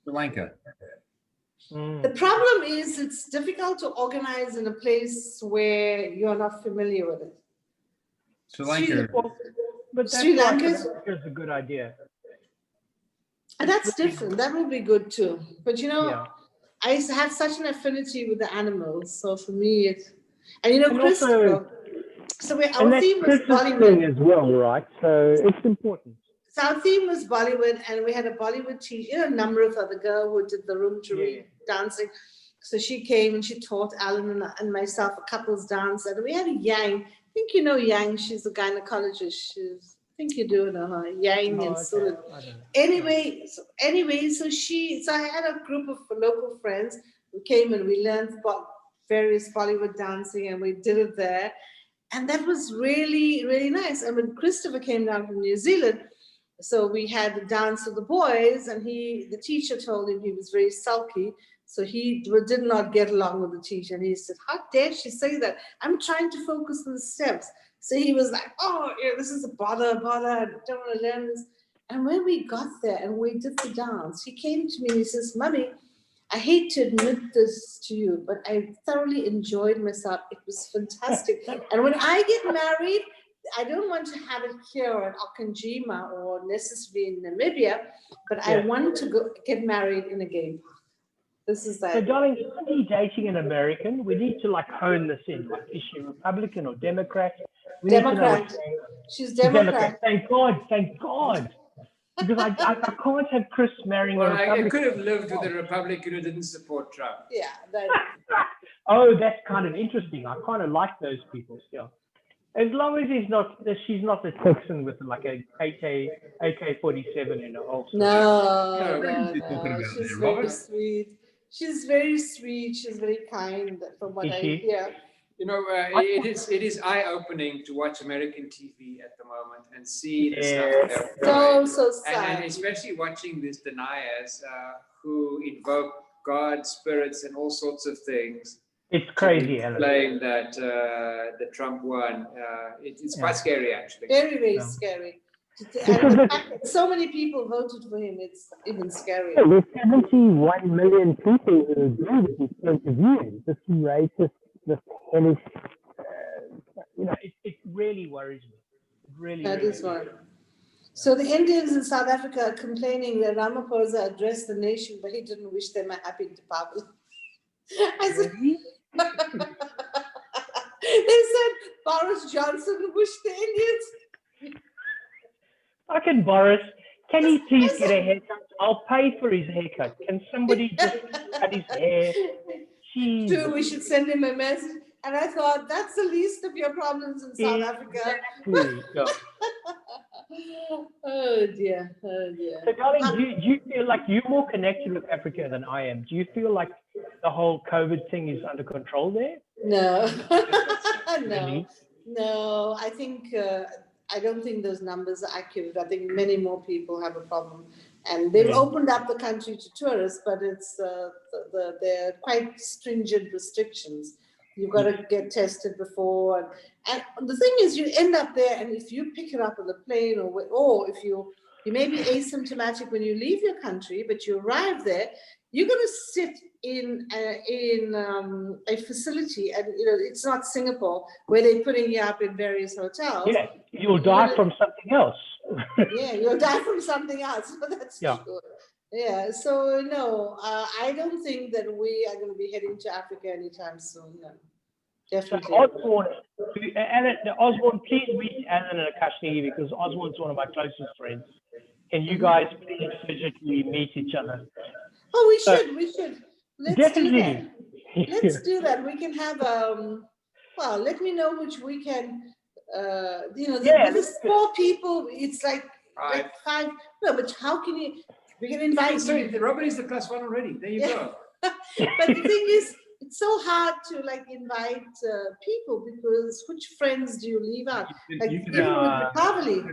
Lanka. The problem is it's difficult to organize in a place where you're not familiar with it. Sri Lanka. But Sri Lanka is a good idea. And that's different. That will be good too. But I have such an affinity with the animals. So for me, Christopher. Our theme was Bollywood as well, right? So it's important. So our theme was Bollywood, and we had a Bollywood teacher, a number of other girls who did the room to read dancing. So she came and she taught Alan and myself a couples dance. And we had a Yang. I think you know Yang. She's a gynecologist. I think you do know her. Yang and Sulit. Anyway, so I had a group of local friends who came and we learned about various Bollywood dancing, and we did it there. And that was really, really nice. And when Christopher came down from New Zealand, so we had the dance with the boys, and the teacher told him he was very sulky. So he did not get along with the teacher. And he said, how dare she say that? I'm trying to focus on the steps. So he was like, oh, this is a bother. I don't want to learn this. And when we got there and we did the dance, he came to me and he says, Mummy, I hate to admit this to you, but I thoroughly enjoyed myself. It was fantastic. And when I get married, I don't want to have it here at Auchenjima or necessarily in Namibia, but I want to get married in a game park. This is that. So, darling, somebody dating an American, we need to hone this in. Like, is she Republican or Democrat? Democrat. She's Democrat. Thank God. Because I can't have Chris marrying a Republican. I could have lived with a Republican who didn't support Trump. Yeah. Oh, that's kind of interesting. I kind of like those people still. As long as she's not a Texan with like a AK-47 in her holster. No. She's very sweet. She's very sweet. She's very kind, from what I hear. It is eye-opening to watch American TV at the moment and see the stuff. So sad. And especially watching these deniers who invoke God, spirits, and all sorts of things. It's crazy, Alan. Claim that Trump won. It's quite scary, actually. Very, very scary. And the fact that so many people voted for him, it's even scarier. There's 71 million people who agree with his point of view. This racist, this hellish, it really worries me. That is one. So the Indians in South Africa are complaining that Ramaphosa addressed the nation, but he didn't wish them a happy Deepavali. I said, they said Boris Johnson wished the Indians. Fucking Boris, can he please get a haircut? I'll pay for his haircut. Can somebody just cut his hair? Jeez. We should send him a message. And I thought, that's the least of your problems in South Africa. Exactly. Yeah. Oh dear, oh dear. So, darling, do you feel like you're more connected with Africa than I am? Do you feel like the whole COVID thing is under control there? No, no, Really? no. I think I don't think those numbers are accurate. I think many more people have a problem, and they've opened up the country to tourists, but it's they're quite stringent restrictions. You've got to get tested before, and the thing is, you end up there, and if you pick it up on the plane, or if you may be asymptomatic when you leave your country, but you arrive there, you're going to sit in a facility, and it's not Singapore where they're putting you up in various hotels. Yeah, you'll die from something else. Yeah, you'll die from something else. That's true. Yeah, so no, I don't think that we are going to be heading to Africa anytime soon. No. Definitely. So Osborne, please meet Alan and Akashni, because Osborne's one of my closest friends. Can you guys please physically meet each other? Oh, we should. Let's definitely. do that. Let's do that. We can have well, let me know which weekend. There's 4 people. It's like 5. No, but how can you? We can invite. Sorry, Robert is the +1 already. There you go. But the thing is, it's so hard to invite people, because which friends do you leave out? Like even with the family.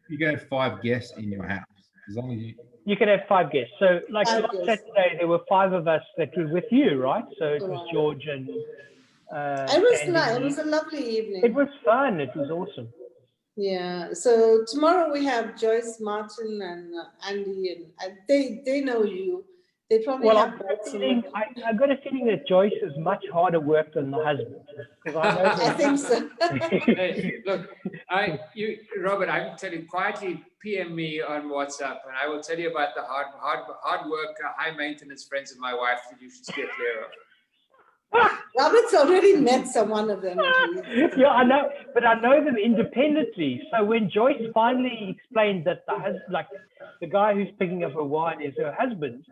You can have 5 guests in your house, as long as you can have 5 guests. So like last Saturday, there were 5 of us that were with you, right? So it was George and it was nice. It was a lovely evening. It was fun. It was awesome. Yeah. So tomorrow we have Joyce, Martin, and Andy, and they know you. They probably have. I've got a feeling that Joyce is much harder work than the husband. I think so. Hey, look, Robert, I can tell you, quietly PM me on WhatsApp, and I will tell you about the hard work, high maintenance friends of my wife that you should steer clear of. Robert's already met one of them. Yeah, I know, but I know them independently. So when Joyce finally explained that the guy who's picking up her wine is her husband,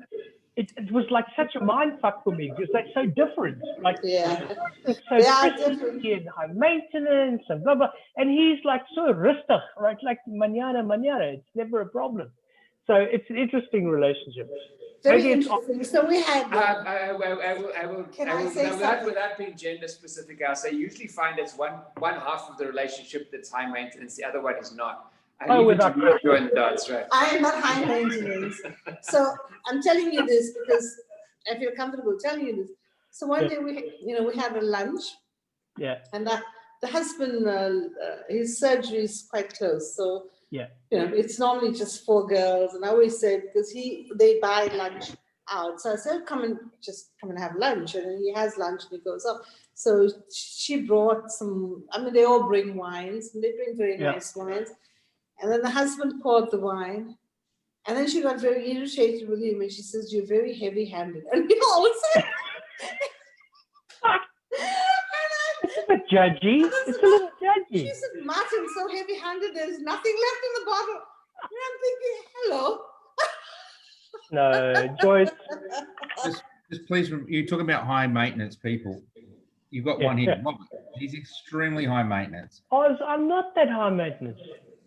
it was like such a mind fuck for me, because they're so different. Like, so they are different. And high maintenance and blah blah, and he's like so rustig, right? Like manana. It's never a problem. So it's an interesting relationship. Very interesting. So we had. Without being gender specific, I'll say usually find it's one half of the relationship that's high maintenance, the other one is not. Without join the dots, right? I am not high maintenance. So I'm telling you this because I feel comfortable telling you this. So one day we had a lunch. Yeah. And the husband, his surgery is quite close, so. Yeah. It's normally just 4 girls, and I always say, because they buy lunch out, so I said, come and have lunch, and then he has lunch and he goes off. So she brought some. I mean, they all bring wines, and they bring very nice wines. And then the husband poured the wine, and then she got very irritated with him, and she says, "You're very heavy-handed," and he always said. It's a bit judgy. It's a little judgy. She said, "Martin, so heavy-handed, there's nothing left in the bottle." And I'm thinking, hello. No, Joyce. Just please, you're talking about high maintenance people. You've got one here, Robert. He's extremely high maintenance. I'm not that high maintenance.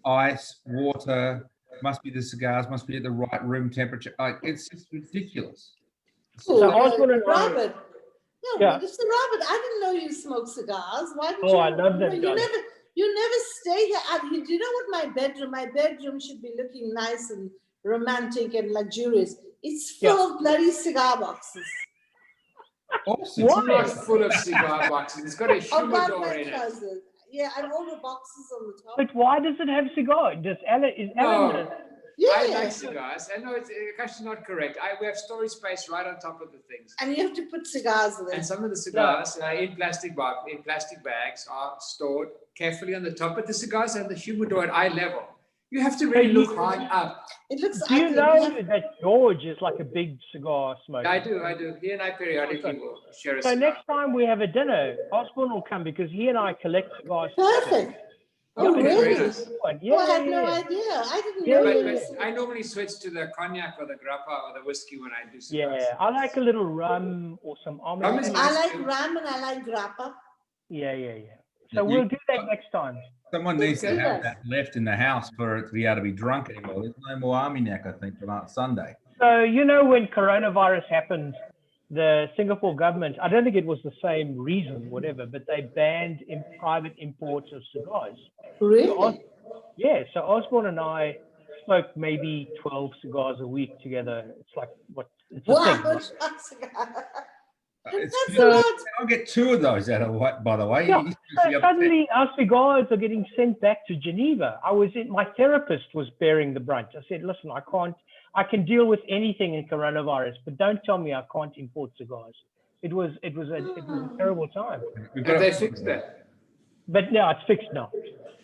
Ice, water, must be the cigars, must be at the right room temperature. It's just ridiculous. Robert. No, Mr. Robert, I didn't know you smoke cigars. Why did you? I love them. You never stay here. Do you know what my bedroom should be looking nice and romantic and luxurious? It's full of bloody cigar boxes. It's not full of cigar boxes. It's got a humidor in it. Yeah, and all the boxes on the top. But why does it have cigar? Is Alan? I like cigars. I know it's actually not correct. We have storage space right on top of the things. And you have to put cigars there. And some of the cigars in plastic bags are stored carefully on the top, but the cigars have the humidor at eye level. You have to really look hard up. It looks. Do you know that George is like a big cigar smoker? I do. He and I periodically will share a cigar. So next time we have a dinner, Osborne will come because he and I collect cigars. Perfect. Oh, really? I had no idea. I didn't know. But I normally switch to the cognac or the grappa or the whiskey when I do cigars. Yeah, I like a little rum or some almond. I like rum and I like grappa. Yeah. So we'll do that next time. Someone needs to have that left in the house for it to be able to be drunk anymore. There's no more Armagnac, I think, for last Sunday. So, you know, when coronavirus happened, the Singapore government, I don't think it was the same reason, whatever, but they banned private imports of cigars. Really? So Osborne and I smoke maybe 12 cigars a week together. It's like, it's a thing. That's a lot. I'll get 2 of those out of what, by the way. Yeah, so suddenly our cigars are getting sent back to Geneva. My therapist was bearing the brunt. I said, listen, I can deal with anything in coronavirus, but don't tell me I can't import cigars. It was a terrible time. Have they fixed that? But no, it's fixed now.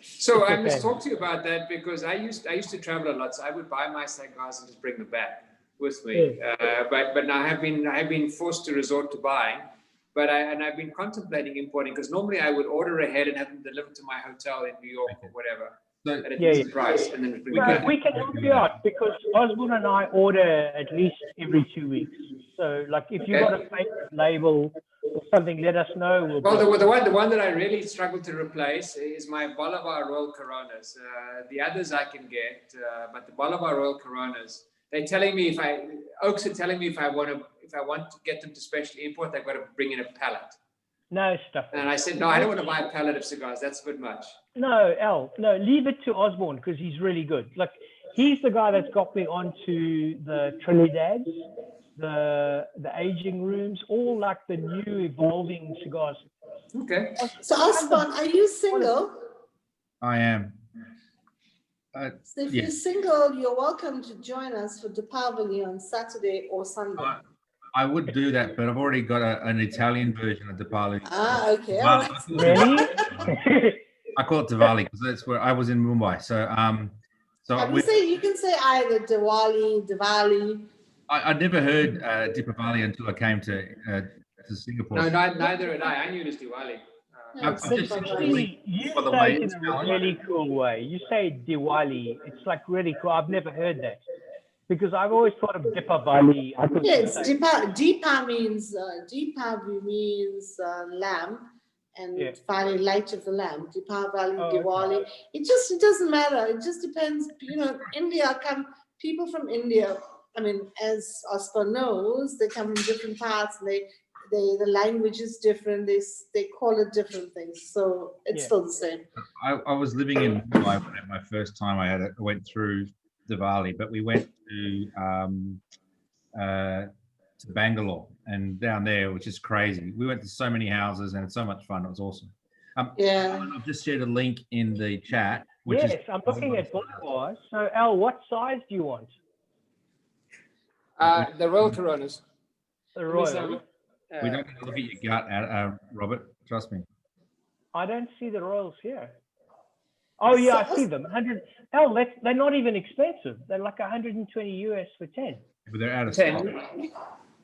So I must talk to you about that, because I used to travel a lot, so I would buy my cigars and just bring them back with me. But now I have been forced to resort to buying. But I've been contemplating importing, because normally I would order ahead and have them delivered to my hotel in New York or whatever at a decent price, and then bring back. We can help you out, because Osborne and I order at least every 2 weeks. So, like, if you've got a favorite label or something, let us know. The one that I really struggle to replace is my Bolivar Royal Coronas. The others I can get, but the Bolivar Royal Coronas, they're telling me Oaks are telling me if I want to get them to specially import, I've got to bring in a pallet. No stuff. And I said, no, I don't want to buy a pallet of cigars. That's a bit much. No, leave it to Osborne, because he's really good. Like, he's the guy that's got me onto the Trinidad, the aging rooms, all like the new evolving cigars. Okay. So Osborne, are you single? I am. So if you're single, you're welcome to join us for Deepavali on Saturday or Sunday. I would do that, but I've already got an Italian version of Diwali. Okay. Really? I call it Diwali because that's where I was in Mumbai. So, you can say either Diwali. I'd never heard Deepavali until I came to Singapore. No, neither had I. I knew it was Diwali. You say it in a really cool way. You say Diwali. It's like really cool. I've never heard that. Because I've always thought of Deepavali. Yes, Deepa means lamb, and Vali, light of the lamb. Deepavali, Diwali. It doesn't matter. It just depends. You know, people from India. I mean, as Oscar knows, they come from different parts. And the language is different. They call it different things. So it's still the same. I was living in Mumbai my first time. I went through Diwali, but we went to Bangalore and down there, which is crazy. We went to so many houses and had so much fun. It was awesome. I've just shared a link in the chat. I'm looking at Bolivar. So Al, what size do you want? The Royal Coronas. The Royal. We don't need to look at your gut, Robert. Trust me. I don't see the Royals here. Oh yeah, I see them. 100. Hell, they're not even expensive. They're like 120 US for 10. But they're out of 10. stock.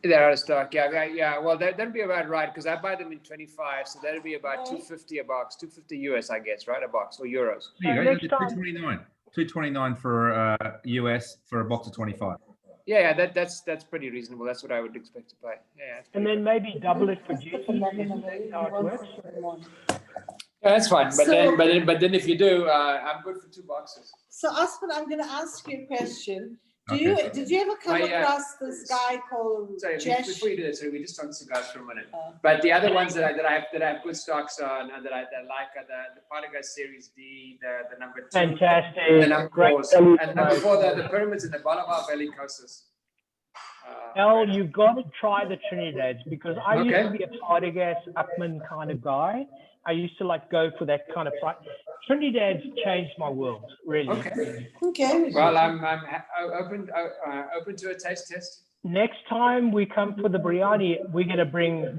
They're out of stock. Yeah. Well, that'd be about right, because I buy them in 25, so that'd be about 250 a box, 250 US, I guess, right? A box or euros. There you go. 229. 229 for US for a box of 25. Yeah, that's pretty reasonable. That's what I would expect to buy. Yeah. And then maybe double it for duty. How it works. Yeah, that's fine. But then if you do, I'm good for 2 boxes. So Osman, I'm going to ask you a question. Did you ever come across this guy called Jesh? Before you do this, we're just on cigars for a minute. But the other ones that I have good stocks on and that I like are the Partagas Series D, the number 2. Fantastic. The number 4. And number 4, the Pyramids and the Bolivar Bellicosos. Al, you've got to try the Trinidad, because I used to be a Partagas Upman kind of guy. I used to go for that kind of price. Trinidad's changed my world, really. Okay. Well, I'm open to a taste test. Next time we come for the biryani, we're gonna bring a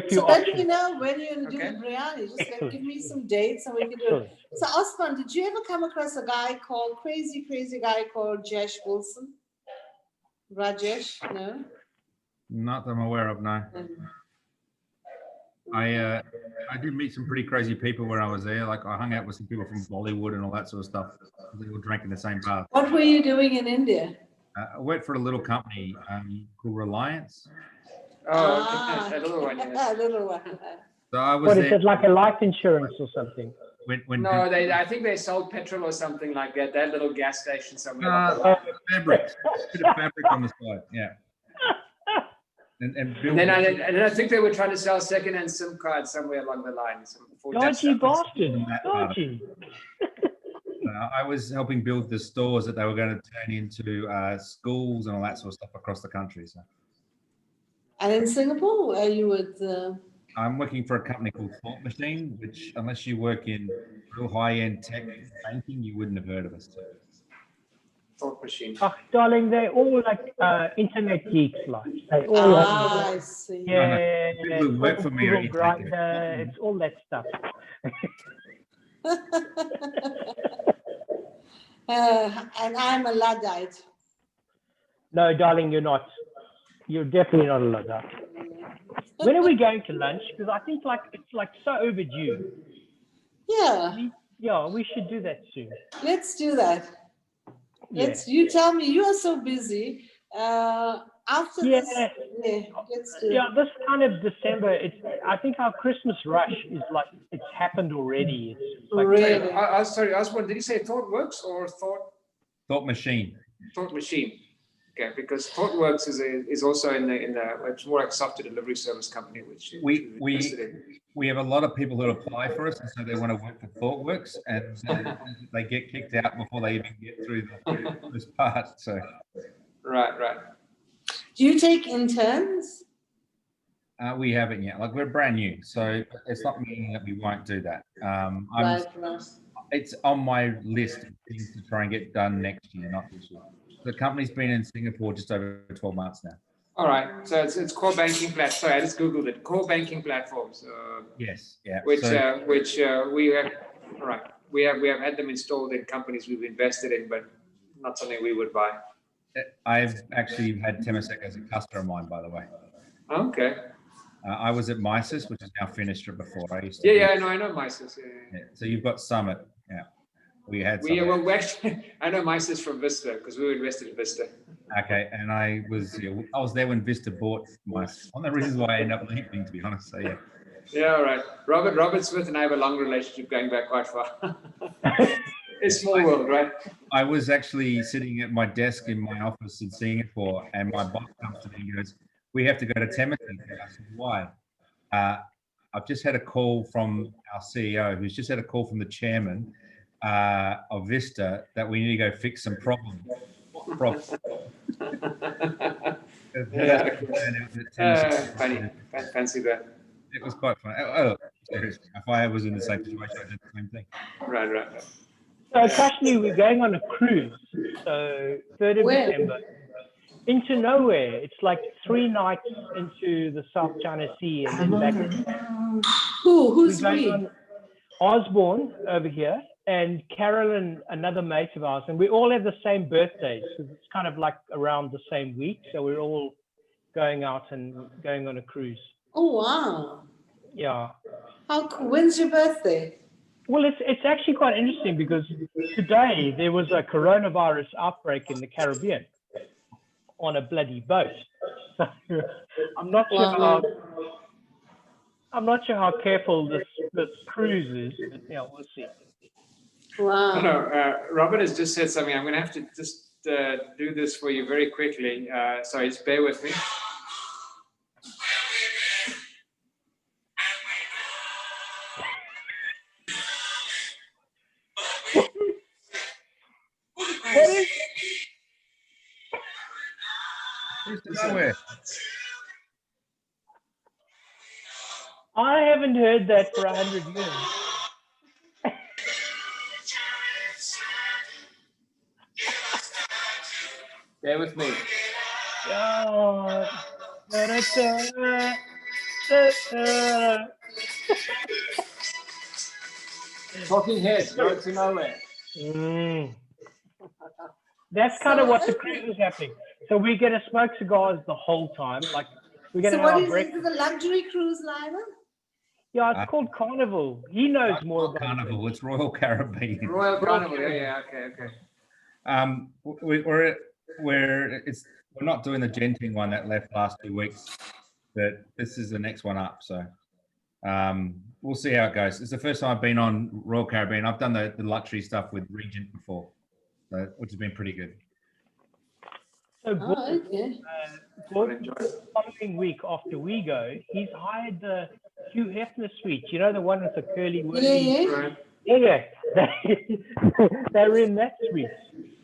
few. So let me know when you're gonna do the biryani. Just give me some dates and we can do it. So Osman, did you ever come across a guy called crazy guy called Jesh Wilson? Rajesh? No. Not that I'm aware of, no. I did meet some pretty crazy people when I was there. Like, I hung out with some people from Bollywood and all that sort of stuff. They all drank in the same bar. What were you doing in India? I worked for a little company called Reliance. A little one. Yes. A little one. So I was What there. is it, like a life insurance or something? When No, I think they sold petrol or something like that. That little gas station somewhere. fabric, bit of fabric on the side, yeah. And then I think they were trying to sell second-hand SIM cards somewhere along the line. Dodgy bastard, dodgy. I was helping build the stores that they were going to turn into schools and all that sort of stuff across the country. So. And in Singapore, where you would? I'm working for a company called Thought Machine, which unless you work in real high-end tech banking, you wouldn't have heard of us. Thought Machine. Oh, darling, they're all like internet geeks, like they all I see. Yeah, people who work for me are Google Grinder, it's all that stuff. And I'm a Luddite. No, darling, you're not. You're definitely not a Luddite. When are we going to lunch? Because I think it's like so overdue. Yeah. Yeah, we should do that soon. Let's do that. You tell me, you are so busy. After this, let's do yeah, this kind of December, I think our Christmas rush is like, it's happened already. It's like, really? Sorry, Osborne, did you say ThoughtWorks or Thought Machine? Thought Machine. Okay, because ThoughtWorks is also in the it's more like software delivery service company, which we have a lot of people who apply for us, and so they want to work for ThoughtWorks, and they get kicked out before they even get through this part. So, right. Do you take interns? We haven't yet. Like, we're brand new, so it's not meaning that we won't do that. It's on my list of things to try and get done next year, not this year. The company's been in Singapore just over 12 months now. All right, so it's core banking platforms. Sorry, I just googled it. Core banking platforms. Yes, yeah. Which we have. All right, we have had them installed in companies we've invested in, but not something we would buy. I've actually had Temasek as a customer of mine, by the way. Okay. I was at Mises, which is now finished before. I used to. Yeah, I know Mises. Yeah. So you've got Summit, yeah. We actually, I know Mises from Vista because we were invested in Vista. Okay, and I was there when Vista bought Mises. One of the reasons why I ended up leaving, to be honest. So yeah. Yeah, all right. Robert Smith and I have a long relationship going back quite far. It's a small world, right? I was actually sitting at my desk in my office in Singapore, and my boss comes to me and goes, "We have to go to Temasek." I said, "Why?" I've just had a call from our CEO, who's just had a call from the chairman of Vista that we need to go fix some problems. What problems? Fancy that. It was quite fun. Oh, seriously, if I was in the same situation, I'd do the same thing. Right. So actually, we're going on a cruise. So 3rd of December. Into nowhere. It's like 3 nights into the South China Sea and then back. Who's we? Osborne over here and Carolyn, another mate of ours, and we all have the same birthdays because it's kind of like around the same week. So we're all going out and going on a cruise. Oh wow! Yeah. How cool. When's your birthday? Well, it's actually quite interesting because today there was a coronavirus outbreak in the Caribbean on a bloody boat. I'm not sure how careful this cruise is, but yeah, we'll see. Wow. No, Robert has just said something. I'm going to have to just do this for you very quickly. Sorry, just bear with me. Nowhere. I haven't heard that for 100 years. Bear with me. Oh, Talking Heads, Road to Nowhere. That's kind of what the cruise is happening. So we get to smoke cigars the whole time. Like we're going to have our breakfast. Is it a luxury cruise liner? Yeah, it's called Carnival. He knows more about Carnival. It's Royal Caribbean. Royal Carnival. Yeah. Okay. We're not doing the Genting one that left last 2 weeks, but this is the next one up. So We'll see how it goes. It's the first time I've been on Royal Caribbean. I've done the luxury stuff with Regent before, so, which has been pretty good. So Gordon, the following week after we go, he's hired the Hugh Hefner suite. You know, the one with the curly whirly. Yeah. They're in that suite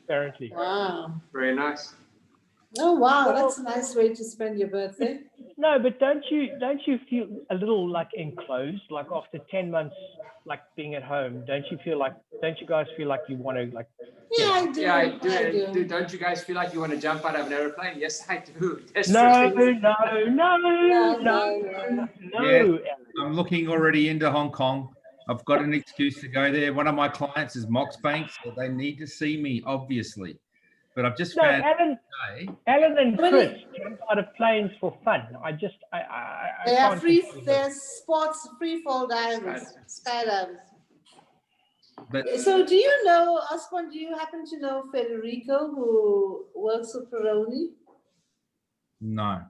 apparently. Wow. Very nice. Oh wow, that's a nice way to spend your birthday. No, but don't you feel a little like enclosed, like after 10 months, like being at home? Don't you guys feel like you want to like? Yeah, I do. Yeah, I do. Don't you guys feel like you want to jump out of an airplane? Yes, I do. No. Yeah, I'm looking already into Hong Kong. I've got an excuse to go there. One of my clients is Moxbank, so they need to see me, obviously. But I've just found Alan and Chris jump out of planes for fun. They are they're sports free fall divers, skydivers. But so do you know, Osman, do you happen to know Federico who works for Peroni? No.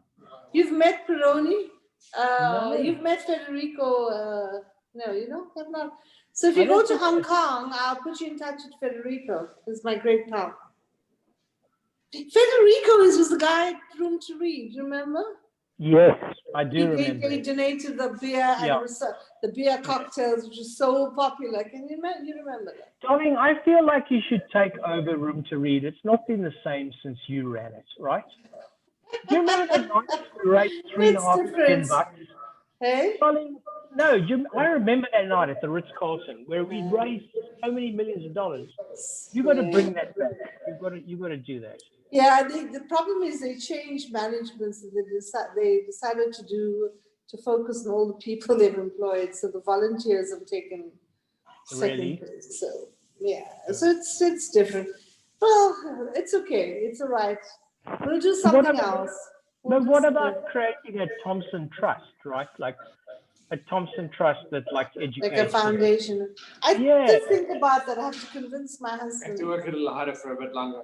You've met Peroni? No. You've met Federico, no, you know, have not. So if you go to Hong Kong, I'll put you in touch with Federico. He's my great pal. Federico was the guy at Room to Read, remember? Yes, I do remember. He donated the beer and the beer cocktails, which is so popular. Can you remember that? Darling, I feel like you should take over Room to Read. It's not been the same since you ran it, right? Do you remember that night we raised $3.5 million? Hey? Darling, no, I remember that night at the Ritz-Carlton where we raised so many millions of dollars. You got to bring that back. You got to do that. Yeah, the problem is they changed management, so they decided to focus on all the people they've employed. So the volunteers have taken second place. So yeah, so it's different. Well, it's okay. It's all right. We'll do something else. What about creating a Thompson Trust, right? Like a Thompson Trust that like educates. Like a foundation. I did think about that. I have to convince my husband. I have to work a little harder for a bit longer.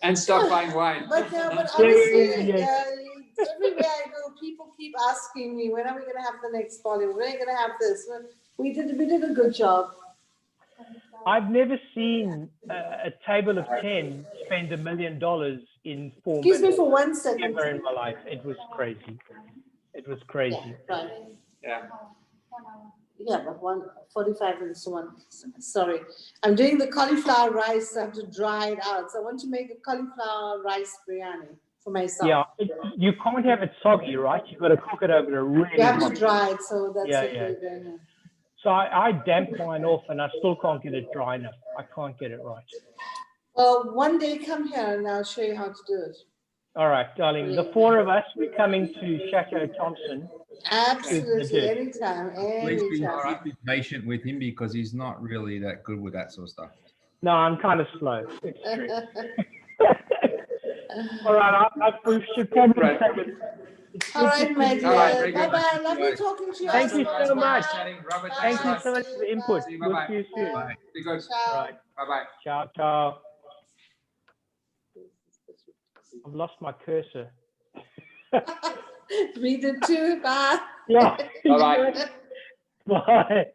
And stop buying wine. But honestly, everywhere I go, people keep asking me, when are we going to have the next volume? When are we going to have this? We did a good job. I've never seen a table of 10 spend $1 million in 4 minutes. Excuse me for 1 second. Ever in my life. It was crazy. It was crazy. Yeah, right. Yeah. Yeah, but 45 minutes to 1. Sorry. I'm doing the cauliflower rice. I have to dry it out. So I want to make a cauliflower rice biryani for myself. Yeah, you can't have it soggy, right? You've got to cook it over a really You have to dry it, so that's okay. Yeah. So I damp mine off and I still can't get it dry enough. I can't get it right. Well, one day come here and I'll show you how to do it. All right, darling. The 4 of us, we're coming to Chateau Thompson. Absolutely, anytime. Please be patient with him because he's not really that good with that sort of stuff. No, I'm kind of slow. It's true. All right, I should probably say it. All right, my dear. Bye-bye. Lovely talking to you. Thank you so much. Robert, thank you so much for the input. We'll see you soon. Bye. Be good. Ciao. All right. Bye-bye. Ciao, ciao. I've lost my cursor. We did too. Bye. Yeah. Bye-bye. Bye.